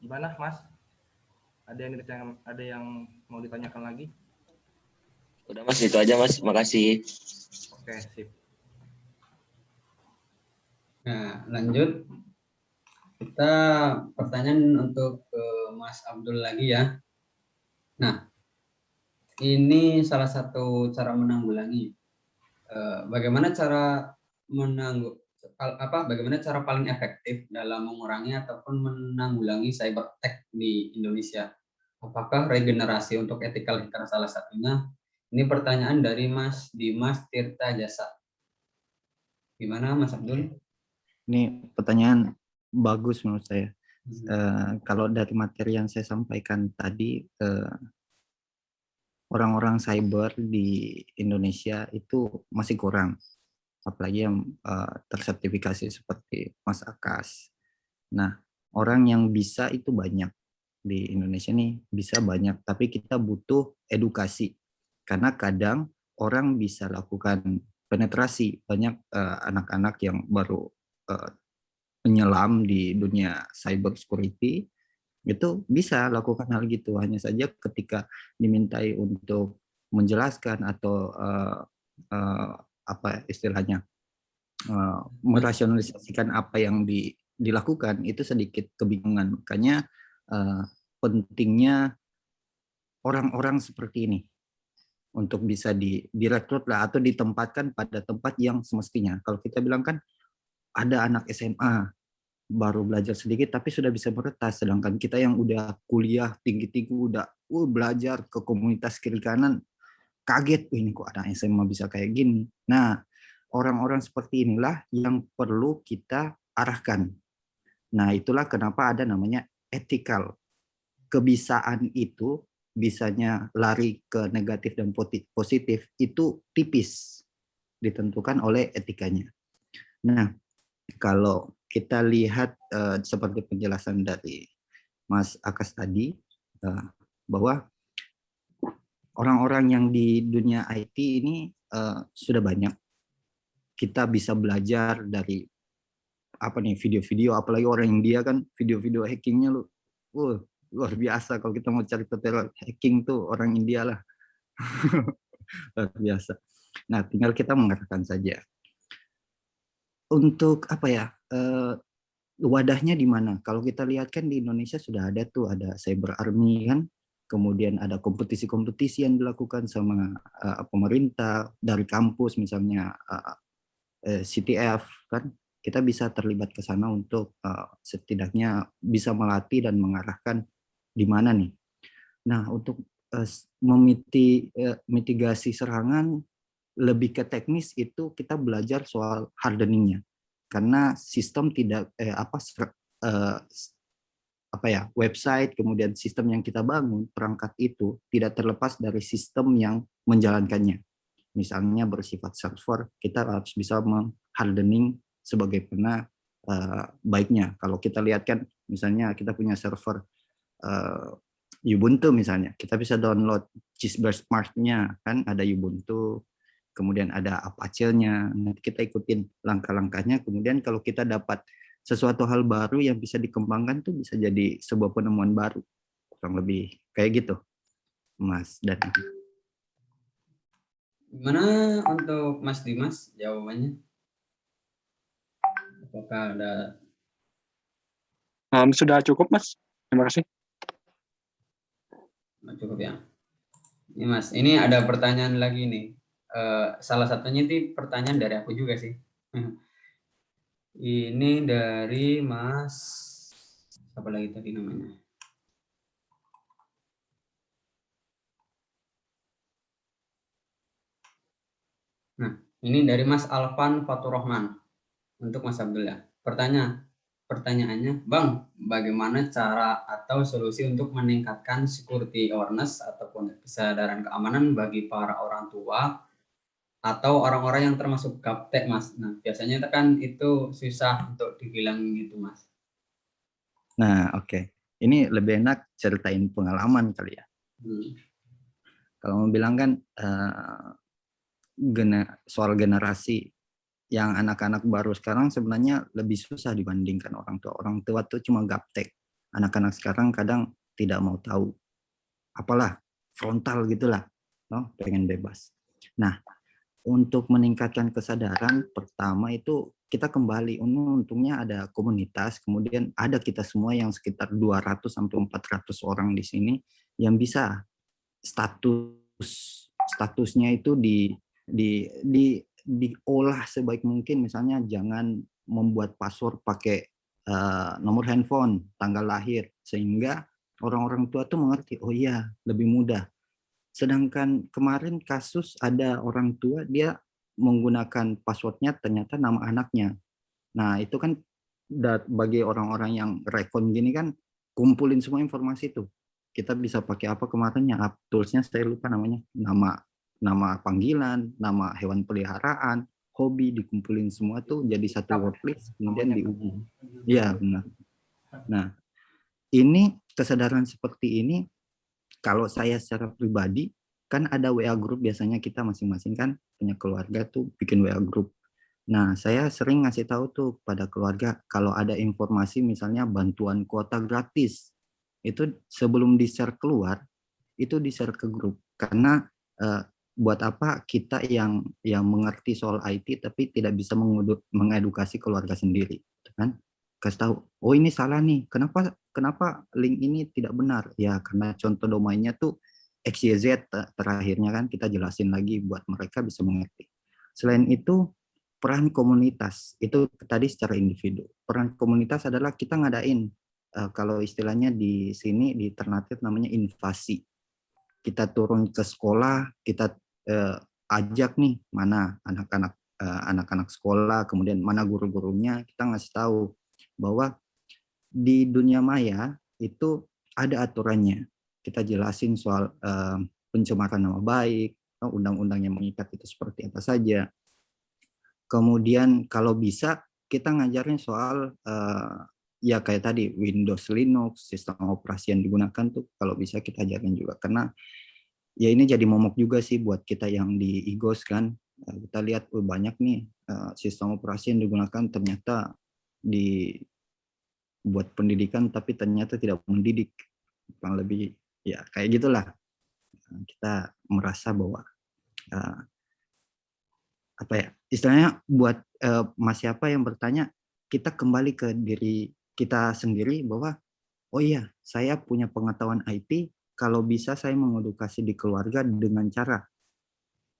Gimana, Mas? Ada yang mau ditanyakan lagi? Udah Mas, itu aja Mas. Makasih. Oke, sip. Nah, lanjut. Kita pertanyaan untuk Mas Abdul lagi ya. Nah, ini salah satu cara menanggulangi. Bagaimana cara bagaimana cara paling efektif dalam mengurangi ataupun menanggulangi cyber attack di Indonesia? Apakah regenerasi untuk ethical hacker salah satunya? Ini pertanyaan dari Mas Dimas Tirta Jasa. Gimana Mas Abdul? Ini pertanyaan bagus menurut saya. Kalau dari materi yang saya sampaikan tadi, orang-orang cyber di Indonesia itu masih kurang, apalagi yang tersertifikasi seperti Mas Akas. Nah, orang yang bisa itu banyak di Indonesia nih, bisa banyak, tapi kita butuh edukasi karena kadang orang bisa lakukan penetrasi, banyak anak-anak yang baru menyelam di dunia cyber security itu bisa lakukan hal gitu. Hanya saja ketika dimintai untuk menjelaskan atau apa istilahnya merasionalisasikan apa yang dilakukan, itu sedikit kebingungan. Makanya pentingnya orang-orang seperti ini untuk bisa direkrut lah atau ditempatkan pada tempat yang semestinya. Kalau kita bilang kan ada anak SMA baru belajar sedikit tapi sudah bisa meretas, sedangkan kita yang udah kuliah tinggi-tinggi udah belajar ke komunitas kiri kanan kaget, ini kok ada SMA bisa kayak gini. Nah, orang-orang seperti inilah yang perlu kita arahkan. Nah, itulah kenapa ada namanya etikal. Kebisaan itu bisanya lari ke negatif dan positif itu tipis ditentukan oleh etikanya. Nah, kalau kita lihat seperti penjelasan dari Mas Akas tadi, bahwa orang-orang yang di dunia IT ini sudah banyak. Kita bisa belajar dari apa nih video-video, apalagi orang India kan video-video hackingnya luar biasa. Kalau kita mau cari tutorial hacking tuh orang India lah. Luar biasa. Nah, tinggal kita mengerjakan saja. Untuk apa ya, wadahnya di mana? Kalau kita lihat kan di Indonesia sudah ada tuh, ada cyber army kan, kemudian ada kompetisi-kompetisi yang dilakukan sama pemerintah dari kampus, misalnya CTF kan, kita bisa terlibat ke sana untuk setidaknya bisa melatih dan mengarahkan di mana nih. Nah, untuk mitigasi serangan lebih ke teknis itu kita belajar soal hardeningnya, karena sistem tidak website kemudian sistem yang kita bangun, perangkat itu tidak terlepas dari sistem yang menjalankannya. Misalnya bersifat server, kita harus bisa menghardening sebagaimana baiknya. Kalau kita lihat kan, misalnya kita punya server Ubuntu misalnya, kita bisa download Cheeseburger Smart-nya, kan ada Ubuntu, kemudian ada Apache-nya, nanti kita ikutin langkah-langkahnya, kemudian kalau kita dapat sesuatu hal baru yang bisa dikembangkan tuh bisa jadi sebuah penemuan baru, kurang lebih kayak gitu, Mas. Dan gimana untuk Mas Dimas jawabannya? Apakah ada? Sudah cukup, Mas. Terima kasih. Cukup ya. Ini Mas, ini ada pertanyaan lagi nih. Salah satunya itu pertanyaan dari aku juga sih. Ini dari Mas, apa lagi tadi namanya? Nah, ini dari Mas Alvan Faturrahman untuk Mas Abdullah. Pertanyaannya, Bang, bagaimana cara atau solusi untuk meningkatkan security awareness ataupun kesadaran keamanan bagi para orang tua atau orang-orang yang termasuk gaptek, Mas? Nah, biasanya kan itu susah untuk dibilang gitu, Mas. Nah, oke. Ini lebih enak ceritain pengalaman kali ya. Kalau mau bilang kan soal generasi yang anak-anak baru sekarang sebenarnya lebih susah dibandingkan orang tua. Orang tua tuh cuma gaptek. Anak-anak sekarang kadang tidak mau tahu. Apalah, frontal gitulah. Pengen bebas. Nah, untuk meningkatkan kesadaran, pertama itu kita kembali, untungnya ada komunitas, kemudian ada kita semua yang sekitar 200-400 orang di sini yang bisa statusnya itu diolah sebaik mungkin. Misalnya jangan membuat password pakai nomor handphone, tanggal lahir, sehingga orang-orang tua tuh mengerti, oh iya, lebih mudah. Sedangkan kemarin kasus ada orang tua dia menggunakan passwordnya ternyata nama anaknya. Nah itu kan bagi orang-orang yang rekon gini kan kumpulin semua informasi itu. Kita bisa pakai apa kemarin ya, toolsnya saya lupa namanya, nama panggilan, nama hewan peliharaan, hobi, dikumpulin semua tuh jadi satu worklist kemudian diuji. Iya benar. Nah ini kesadaran seperti ini. Kalau saya secara pribadi, kan ada WA group, biasanya kita masing-masing kan punya keluarga tuh bikin WA group. Nah, saya sering ngasih tahu tuh pada keluarga, kalau ada informasi misalnya bantuan kuota gratis, itu sebelum di-share keluar, itu di-share ke grup. Karena buat apa kita yang mengerti soal IT tapi tidak bisa mengedukasi keluarga sendiri, gitu kan? Kasih tahu, oh ini salah nih, kenapa link ini tidak benar? Ya karena contoh domainnya tuh XYZ terakhirnya kan, kita jelasin lagi buat mereka bisa mengerti. Selain itu, peran komunitas, itu tadi secara individu. Peran komunitas adalah kita ngadain, kalau istilahnya di sini di Ternate namanya invasi. Kita turun ke sekolah, kita ajak nih mana anak-anak sekolah, kemudian mana guru-gurunya, kita ngasih tahu bahwa di dunia maya itu ada aturannya. Kita jelasin soal pencemaran nama baik, undang-undang yang mengikat itu seperti apa saja. Kemudian kalau bisa kita ngajarin soal ya kayak tadi Windows, Linux, sistem operasi yang digunakan tuh kalau bisa kita ajarin juga, karena ya ini jadi momok juga sih buat kita yang di IGOS kan. Kita lihat banyak nih sistem operasi yang digunakan ternyata buat pendidikan tapi ternyata tidak mendidik. Kurang lebih ya kayak gitulah. Kita merasa bahwa apa ya istilahnya buat Mas siapa yang bertanya, kita kembali ke diri kita sendiri bahwa oh iya saya punya pengetahuan IT, kalau bisa saya mengedukasi di keluarga dengan cara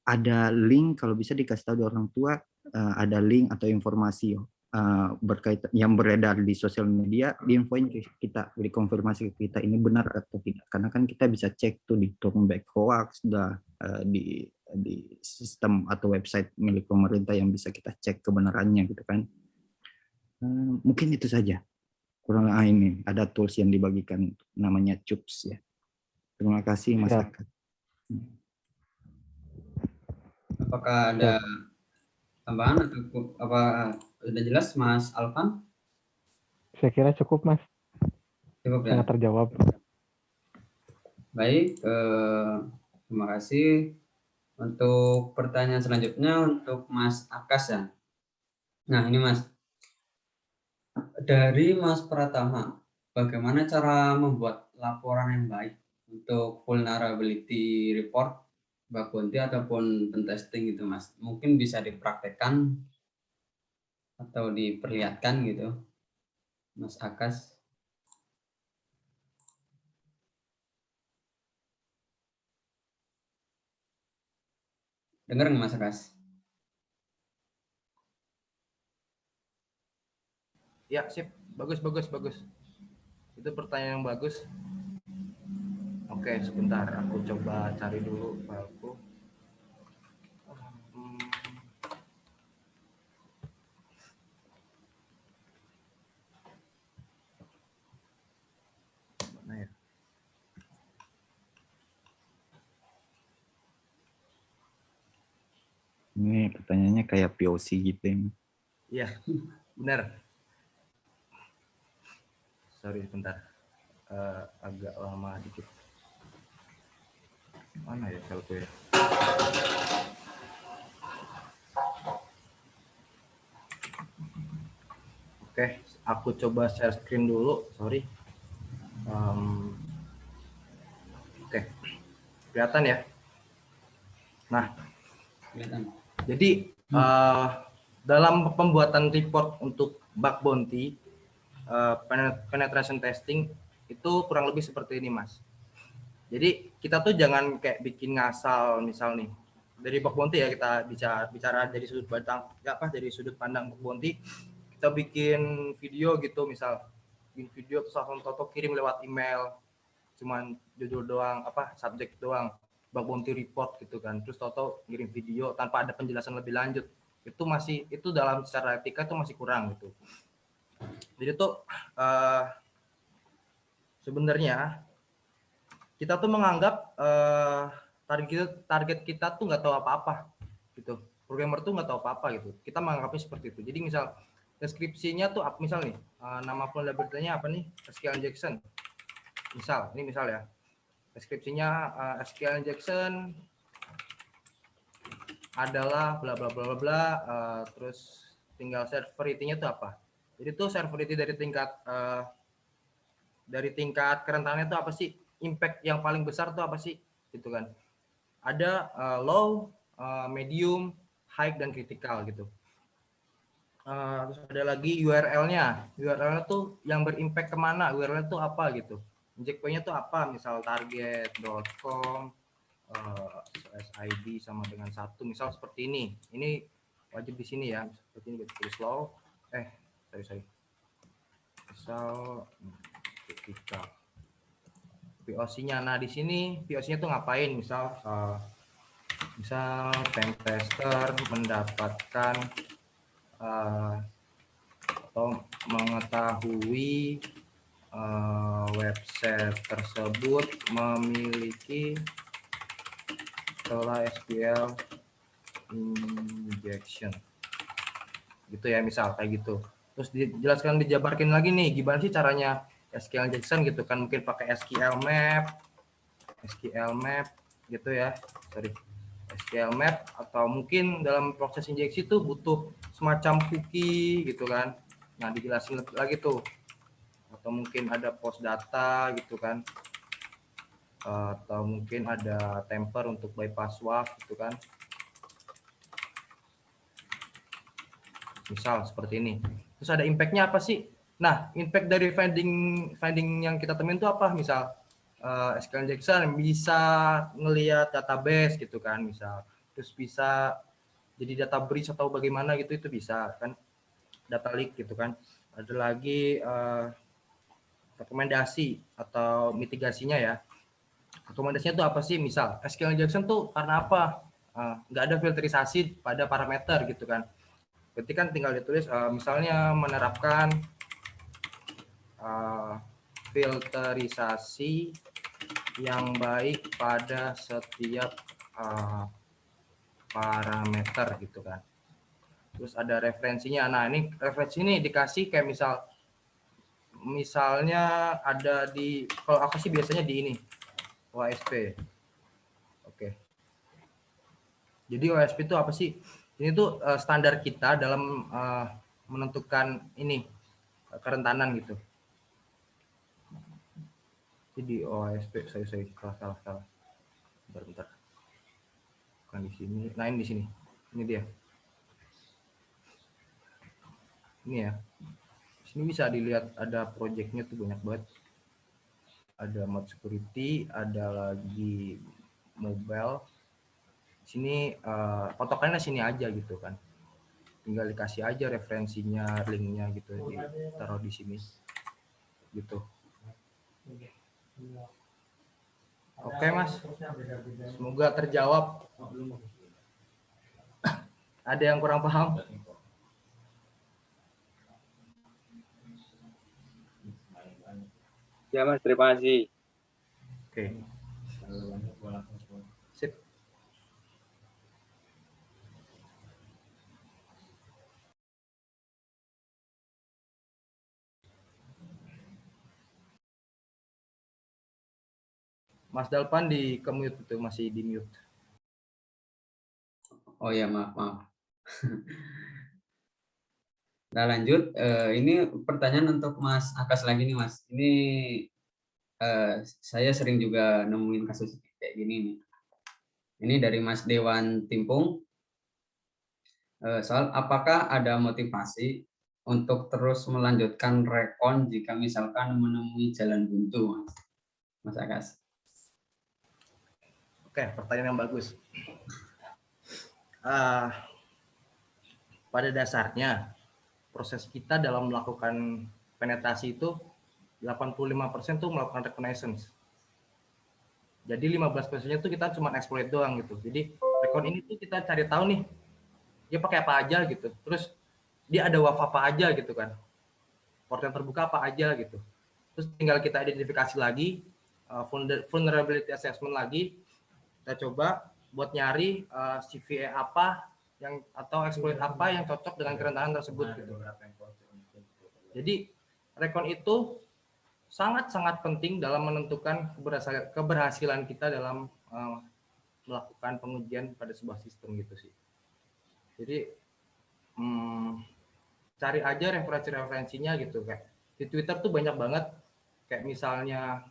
ada link, kalau bisa dikasih tahu di orang tua, ada link atau informasi berkaitan yang beredar di sosial media, diinfoin ke kita, dikonfirmasi ke kita ini benar atau tidak, karena kan kita bisa cek tuh di turn back hoax, di sistem atau website milik pemerintah yang bisa kita cek kebenarannya gitu kan. Mungkin itu saja. Kurang ini ada tools yang dibagikan namanya CUPS ya. Terima kasih Mas Aka. Apakah ada tambahan atau apa sudah jelas Mas Alvan? Saya kira cukup Mas. Cukup ya. Sangat terjawab. Baik, terima kasih. Untuk pertanyaan selanjutnya untuk Mas Akas ya. Nah ini Mas, dari Mas Pratama, bagaimana cara membuat laporan yang baik untuk vulnerability report, bug bounty ataupun pentesting gitu Mas? Mungkin bisa dipraktekkan atau diperlihatkan gitu, Mas Akas. Dengar nggak Mas Akas? Ya, sip. Bagus. Itu pertanyaan yang bagus. Oke, sebentar. Aku coba cari dulu fileku. Mana ya? Ini pertanyaannya kayak POC gitu ya. Iya, benar. Sorry, sebentar. Agak lama dikit. Mana ya fileku ya? Oke, aku coba share screen dulu. Sorry. Oke, kelihatan ya? Nah, Kelihatan. jadi dalam pembuatan report untuk bug bounty, penetration testing itu kurang lebih seperti ini Mas. Jadi kita tuh jangan kayak bikin ngasal, misal nih dari bug bounty ya, kita bicara dari sudut pandang dari sudut pandang bug bounty, kita bikin video gitu, misal bikin video terus langsung toto kirim lewat email, cuman judul doang, subjek doang, bug bounty report gitu kan, terus toto kirim video tanpa ada penjelasan lebih lanjut. Itu dalam secara etika itu masih kurang gitu. Jadi tuh sebenarnya kita tuh menganggap target kita tuh nggak tahu apa-apa gitu. Programmer tuh nggak tahu apa-apa gitu. Kita menganggapnya seperti itu. Jadi misal deskripsinya tuh misal nih nama vulnerability-nya apa nih? SQL injection. Misal ya. Deskripsinya SQL injection adalah bla bla bla bla bla, terus tinggal severity-nya tuh apa. Jadi tuh severity dari tingkat dari tingkat kerentanannya itu apa sih? Impact yang paling besar tuh apa sih? Gitu kan. Ada low, medium, high, dan critical gitu. Terus ada lagi URL-nya. URL-nya tuh yang berimpact kemana? URL-nya tuh apa gitu? Inject point-nya tuh apa? Misal target.com, id sama dengan 1, misal seperti ini. Ini wajib di sini ya. Seperti ini tulis low. Sorry. Misal critical. POC-nya. Nah, di sini POC-nya tuh ngapain? Misal pen tester mendapatkan atau mengetahui website tersebut memiliki celah SQL injection. Gitu ya, misal kayak gitu. Terus dijelaskan, dijabarkan lagi nih gimana sih caranya SQL injection gitu kan, mungkin pakai SQL map gitu ya. SQL map, atau mungkin dalam proses injeksi itu butuh semacam cookie gitu kan. Nah, dijelasin lagi tuh. Atau mungkin ada post data gitu kan. Atau mungkin ada temper untuk bypass WAF gitu kan. Misal seperti ini. Terus ada impact-nya apa sih? Nah, impact dari finding yang kita temuin itu apa? Misal SQL injection bisa ngelihat database gitu kan, misal. Terus bisa jadi data breach atau bagaimana gitu, itu bisa kan, data leak gitu kan. Ada lagi rekomendasi atau mitigasinya ya. Rekomendasinya itu apa sih? Misal SQL injection tuh karena apa? Nggak ada filterisasi pada parameter gitu kan. Berarti kan tinggal ditulis misalnya menerapkan filterisasi yang baik pada setiap parameter gitu kan. Terus ada referensinya. Nah, ini referensi ini dikasih kayak misalnya ada di, kalau aku sih biasanya di ini OSP. Oke. Jadi OSP itu apa sih? Ini tuh standar kita dalam menentukan ini kerentanan gitu. Jadi OSP, saya salah. Bentar. Bukan di sini. Nah, ini di sini. Ini dia. Ini ya. Di sini bisa dilihat ada projectnya tuh banyak banget. Ada mode security, ada lagi mobile. Sini potokannya sini aja gitu kan. Tinggal dikasih aja referensinya, linknya gitu, ditaruh di sini gitu. Oke Mas, semoga terjawab. Ada yang kurang paham? Ya Mas, terima kasih. Oke. Sip. Mas Dalpan di mute itu, masih di mute. Oh ya, maaf. Nah, lanjut. Ini pertanyaan untuk Mas Akas lagi nih, Mas. Ini saya sering juga nemuin kasus kayak gini nih. Ini dari Mas Dewan Timpung. Soal apakah ada motivasi untuk terus melanjutkan rekon jika misalkan menemui jalan buntu, Mas Akas? Oke, pertanyaan yang bagus. Pada dasarnya proses kita dalam melakukan penetrasi itu 85% tuh melakukan reconnaissance. Jadi 15%-nya tuh kita cuma exploit doang gitu. Jadi rekon ini tuh kita cari tahu nih dia pakai apa aja gitu. Terus dia ada WAF apa aja gitu kan. Port yang terbuka apa aja gitu. Terus tinggal kita identifikasi lagi, vulnerability assessment lagi. Kita coba buat nyari CVE apa yang atau exploit apa yang cocok dengan kerentanan tersebut gitu. Jadi rekon itu sangat-sangat penting dalam menentukan keberhasilan kita dalam melakukan pengujian pada sebuah sistem gitu sih. Jadi cari aja referensinya gitu, kayak di Twitter tuh banyak banget kayak misalnya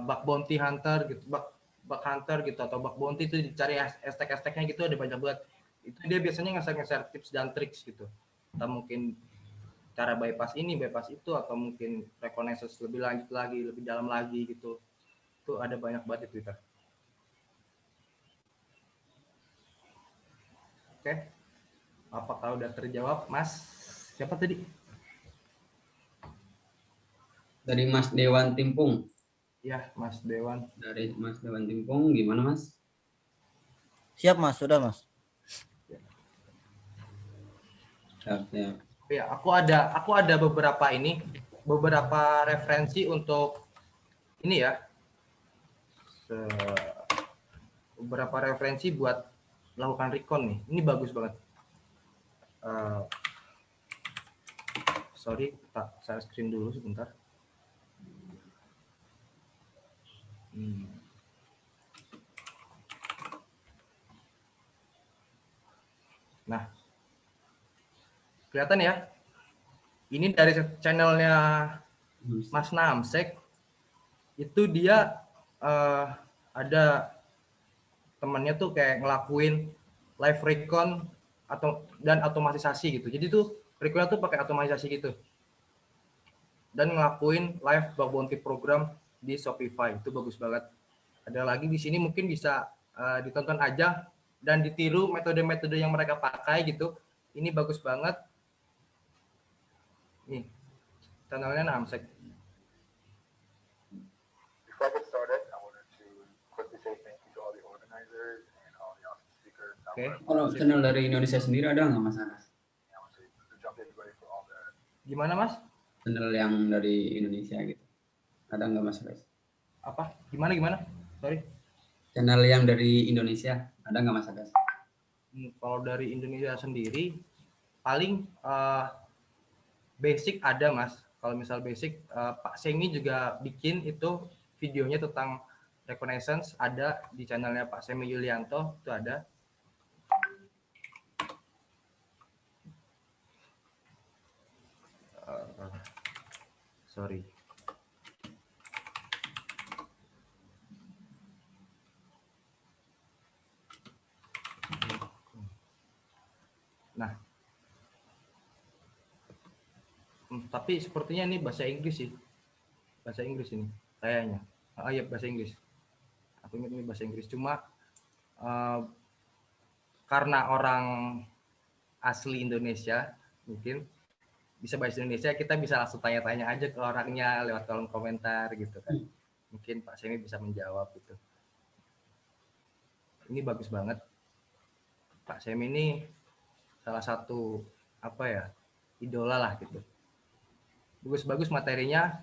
bug bounty hunter gitu, bug hunter gitu, atau bug bounty itu dicari hashtag-hashtagnya gitu, ada banyak banget. Itu dia biasanya nge-share tips dan triks gitu. Atau mungkin cara bypass ini, bypass itu, atau mungkin reconnaissance lebih lanjut lagi, lebih dalam lagi gitu. Itu ada banyak banget di Twitter. Oke. Apakah udah terjawab, Mas? Siapa tadi? Dari Mas Dewan Timpung. Ya, Mas Dewan. Dari Mas Dewan Timpung, gimana Mas? Siap Mas, sudah Mas. Siap. Ya, aku ada beberapa referensi untuk ini ya. Beberapa referensi buat melakukan recon nih. Ini bagus banget. Sorry, saya screen dulu sebentar. Nah, kelihatan ya. Ini dari channelnya Mas Namsek. Itu dia ada temannya tuh kayak ngelakuin live recon dan otomatisasi gitu. Jadi tuh reconnya tuh pakai otomatisasi gitu. Dan ngelakuin live bug bounty program di Shopify. Itu bagus banget. Ada lagi di sini mungkin bisa ditonton aja dan ditiru metode-metode yang mereka pakai gitu. Ini bagus banget. Nih, channelnya Namsek. Kalau channel dari Indonesia sendiri ada nggak Mas Anas? Gimana Mas? Channel yang dari Indonesia gitu. Ada nggak Mas Anas? Apa? Gimana? Sorry. Channel yang dari Indonesia ada nggak Mas Anas? Kalau dari Indonesia sendiri paling basic ada Mas. Kalau misal basic Pak Semi juga bikin itu videonya tentang reconnaissance, ada di channelnya Pak Semi Yulianto, itu ada. Sorry. Nah, tapi sepertinya ini bahasa Inggris sih. Bahasa Inggris ini kayaknya. Iya bahasa Inggris. Aku ingat ini bahasa Inggris. Cuma karena orang asli Indonesia mungkin bisa bahasa Indonesia, kita bisa langsung tanya-tanya aja ke orangnya lewat kolom komentar gitu kan. Mungkin Pak Semi bisa menjawab gitu. Ini bagus banget. Pak Semi ini salah satu idola lah gitu. Bagus-bagus materinya,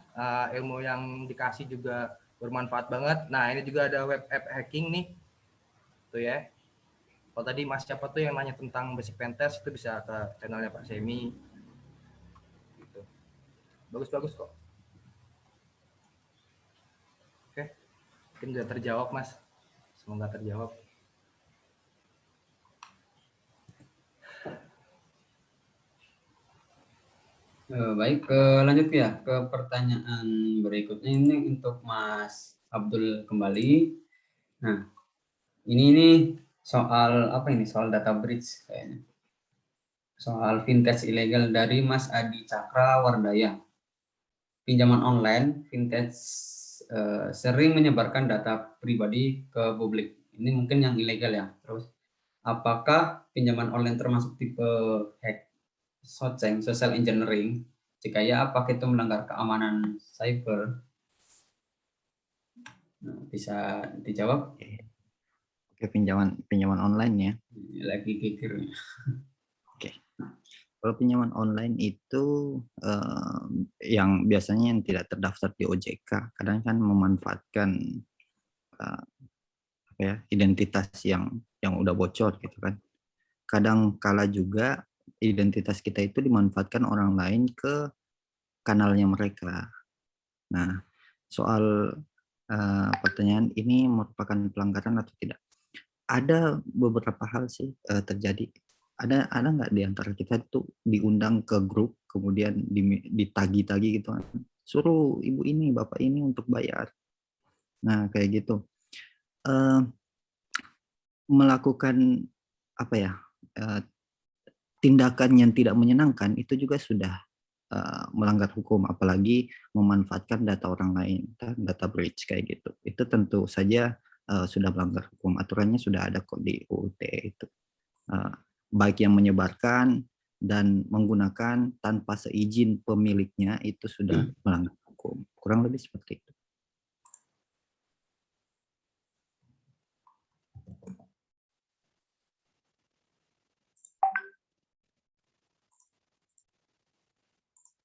ilmu yang dikasih juga bermanfaat banget. Nah, ini juga ada web app hacking nih. Tuh ya. Kalau tadi Mas siapa tuh yang nanya tentang basic pentest, itu bisa ke channelnya Pak Semi. Gitu. Bagus-bagus kok. Oke. Mungkin sudah terjawab, Mas. Semoga terjawab. Baik, lanjut ya ke pertanyaan berikutnya. Ini untuk Mas Abdul kembali. Nah, ini soal apa ini? Soal data breach kayaknya. Soal vintage ilegal dari Mas Adi Cakra Wardaya. Pinjaman online vintage sering menyebarkan data pribadi ke publik. Ini mungkin yang ilegal ya. Terus, apakah pinjaman online termasuk tipe hack? Social engineering, jika ya apakah itu melanggar keamanan cyber? Nah, bisa dijawab? Oke, pinjaman online ya. Lagi kikir. Oke. Kalau pinjaman online itu yang biasanya yang tidak terdaftar di OJK, kadang kan memanfaatkan identitas yang udah bocor gitu kan. Kadang kala juga identitas kita itu dimanfaatkan orang lain ke kanalnya mereka. Nah, soal pertanyaan ini merupakan pelanggaran atau tidak? Ada beberapa hal sih terjadi. Ada nggak di antara kita itu diundang ke grup, kemudian ditagi-tagi gitu kan? suruh ibu ini, bapak ini untuk bayar. Nah, kayak gitu. Melakukan apa ya, tindakan yang tidak menyenangkan itu juga sudah melanggar hukum, apalagi memanfaatkan data orang lain, data breach kayak gitu. Itu tentu saja sudah melanggar hukum. Aturannya sudah ada kok di UU ITE itu. Baik yang menyebarkan dan menggunakan tanpa seizin pemiliknya itu sudah melanggar hukum. Kurang lebih seperti itu.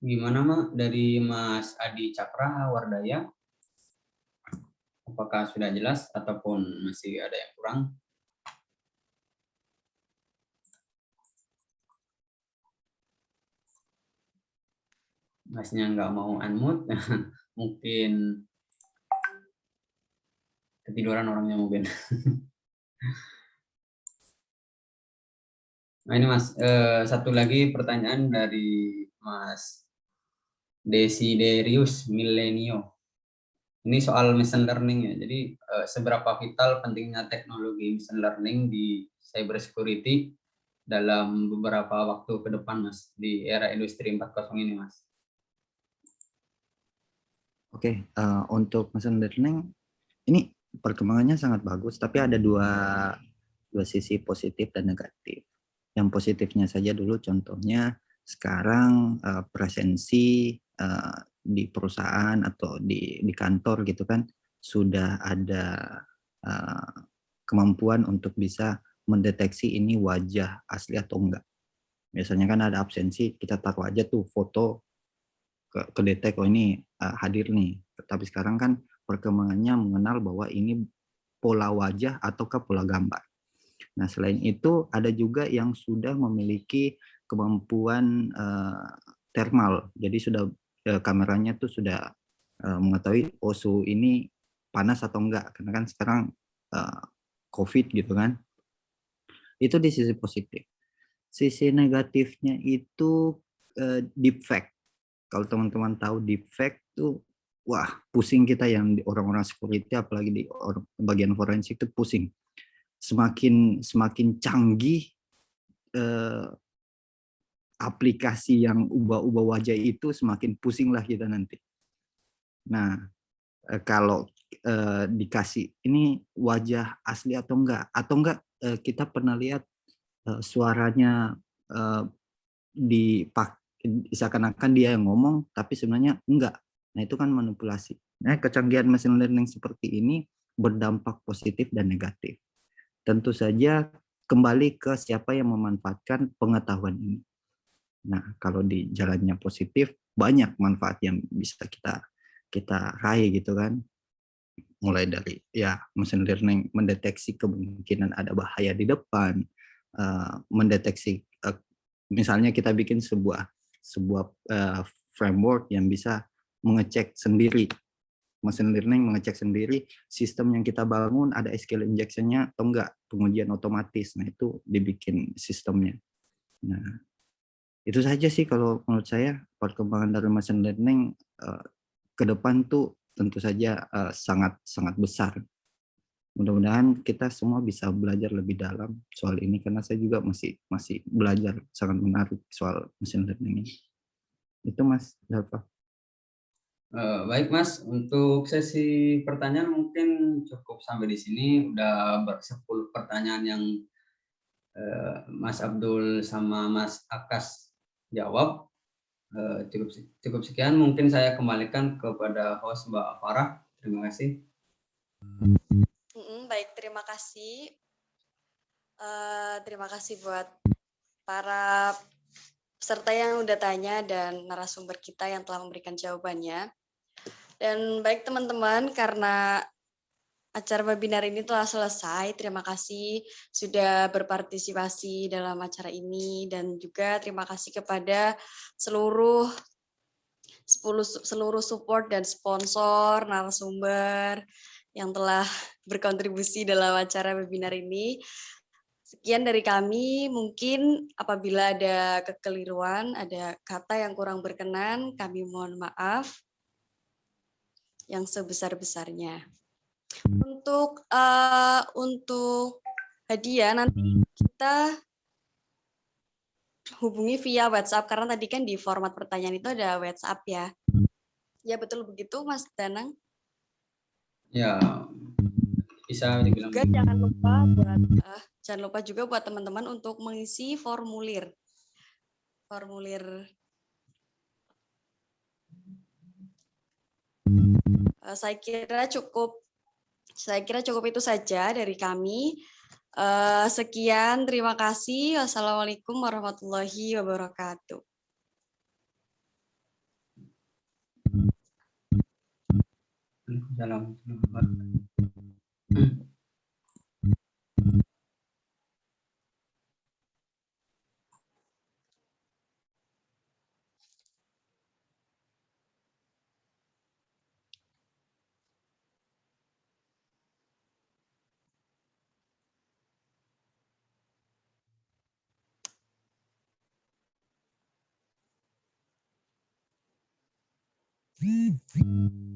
Gimana Mak dari Mas Adi Cakra Wardaya? Apakah sudah jelas ataupun masih ada yang kurang? Masnya nggak mau unmute, mungkin ketiduran orangnya mungkin. Nah ini Mas, satu lagi pertanyaan dari Mas Desiderius Millenio. Ini soal machine learning ya. Jadi seberapa vital pentingnya teknologi machine learning di cyber security dalam beberapa waktu ke depan Mas di era industri 4.0 ini Mas? Oke, untuk machine learning ini perkembangannya sangat bagus, tapi ada dua sisi positif dan negatif. Yang positifnya saja dulu, contohnya sekarang presensi di perusahaan atau di kantor gitu kan sudah ada kemampuan untuk bisa mendeteksi ini wajah asli atau enggak. Biasanya kan ada absensi, kita taruh aja tuh foto ke detek, oh ini hadir nih. Tapi sekarang kan perkembangannya mengenal bahwa ini pola wajah ataukah pola gambar. Nah, selain itu ada juga yang sudah memiliki kemampuan thermal. Jadi sudah kameranya tuh sudah mengetahui oh suhu ini panas atau enggak. Karena kan sekarang COVID gitu kan. Itu di sisi positif. Sisi negatifnya itu deepfake. Kalau teman-teman tahu deepfake tuh, wah pusing kita yang orang-orang security, apalagi di bagian forensik itu pusing. Semakin canggih aplikasi yang ubah-ubah wajah itu, semakin pusing lah kita nanti. Nah, kalau dikasih ini wajah asli atau enggak kita pernah lihat suaranya seakan-akan dia yang ngomong, tapi sebenarnya enggak. Nah, itu kan manipulasi. Nah, kecanggihan machine learning seperti ini berdampak positif dan negatif. Tentu saja kembali ke siapa yang memanfaatkan pengetahuan ini. Nah, kalau di jalannya positif, banyak manfaat yang bisa kita raih gitu kan. Mulai dari ya machine learning mendeteksi kemungkinan ada bahaya di depan, mendeteksi misalnya kita bikin sebuah framework yang bisa mengecek sendiri, machine learning mengecek sendiri sistem yang kita bangun ada SQL injection-nya atau enggak, pengujian otomatis. Nah, itu dibikin sistemnya. Nah, itu saja sih kalau menurut saya perkembangan dari machine learning ke depan tuh tentu saja sangat besar. Mudah-mudahan kita semua bisa belajar lebih dalam soal ini, karena saya juga masih belajar, sangat menarik soal machine learning ini. Itu Mas Dalva. Baik Mas, untuk sesi pertanyaan mungkin cukup sampai di sini. Udah 10 pertanyaan yang Mas Abdul sama Mas Akas jawab. Cukup sekian, mungkin saya kembalikan kepada host Mbak Farah. Terima kasih. Baik, terima kasih. Terima kasih buat para peserta yang udah tanya dan narasumber kita yang telah memberikan jawabannya. Dan baik teman-teman, karena acara webinar ini telah selesai, terima kasih sudah berpartisipasi dalam acara ini, dan juga terima kasih kepada seluruh support dan sponsor, narasumber yang telah berkontribusi dalam acara webinar ini. Sekian dari kami, mungkin apabila ada kekeliruan, ada kata yang kurang berkenan, kami mohon maaf. yang sebesar-besarnya. Untuk hadiah nanti kita hubungi via WhatsApp karena tadi kan di format pertanyaan itu ada WhatsApp ya. Ya betul begitu Mas Danang. Ya, bisa dibilang Juga jangan lupa juga buat teman-teman untuk mengisi formulir. Saya kira cukup itu saja dari kami. Sekian, terima kasih. Wassalamualaikum warahmatullahi wabarakatuh. Salam. Hmm.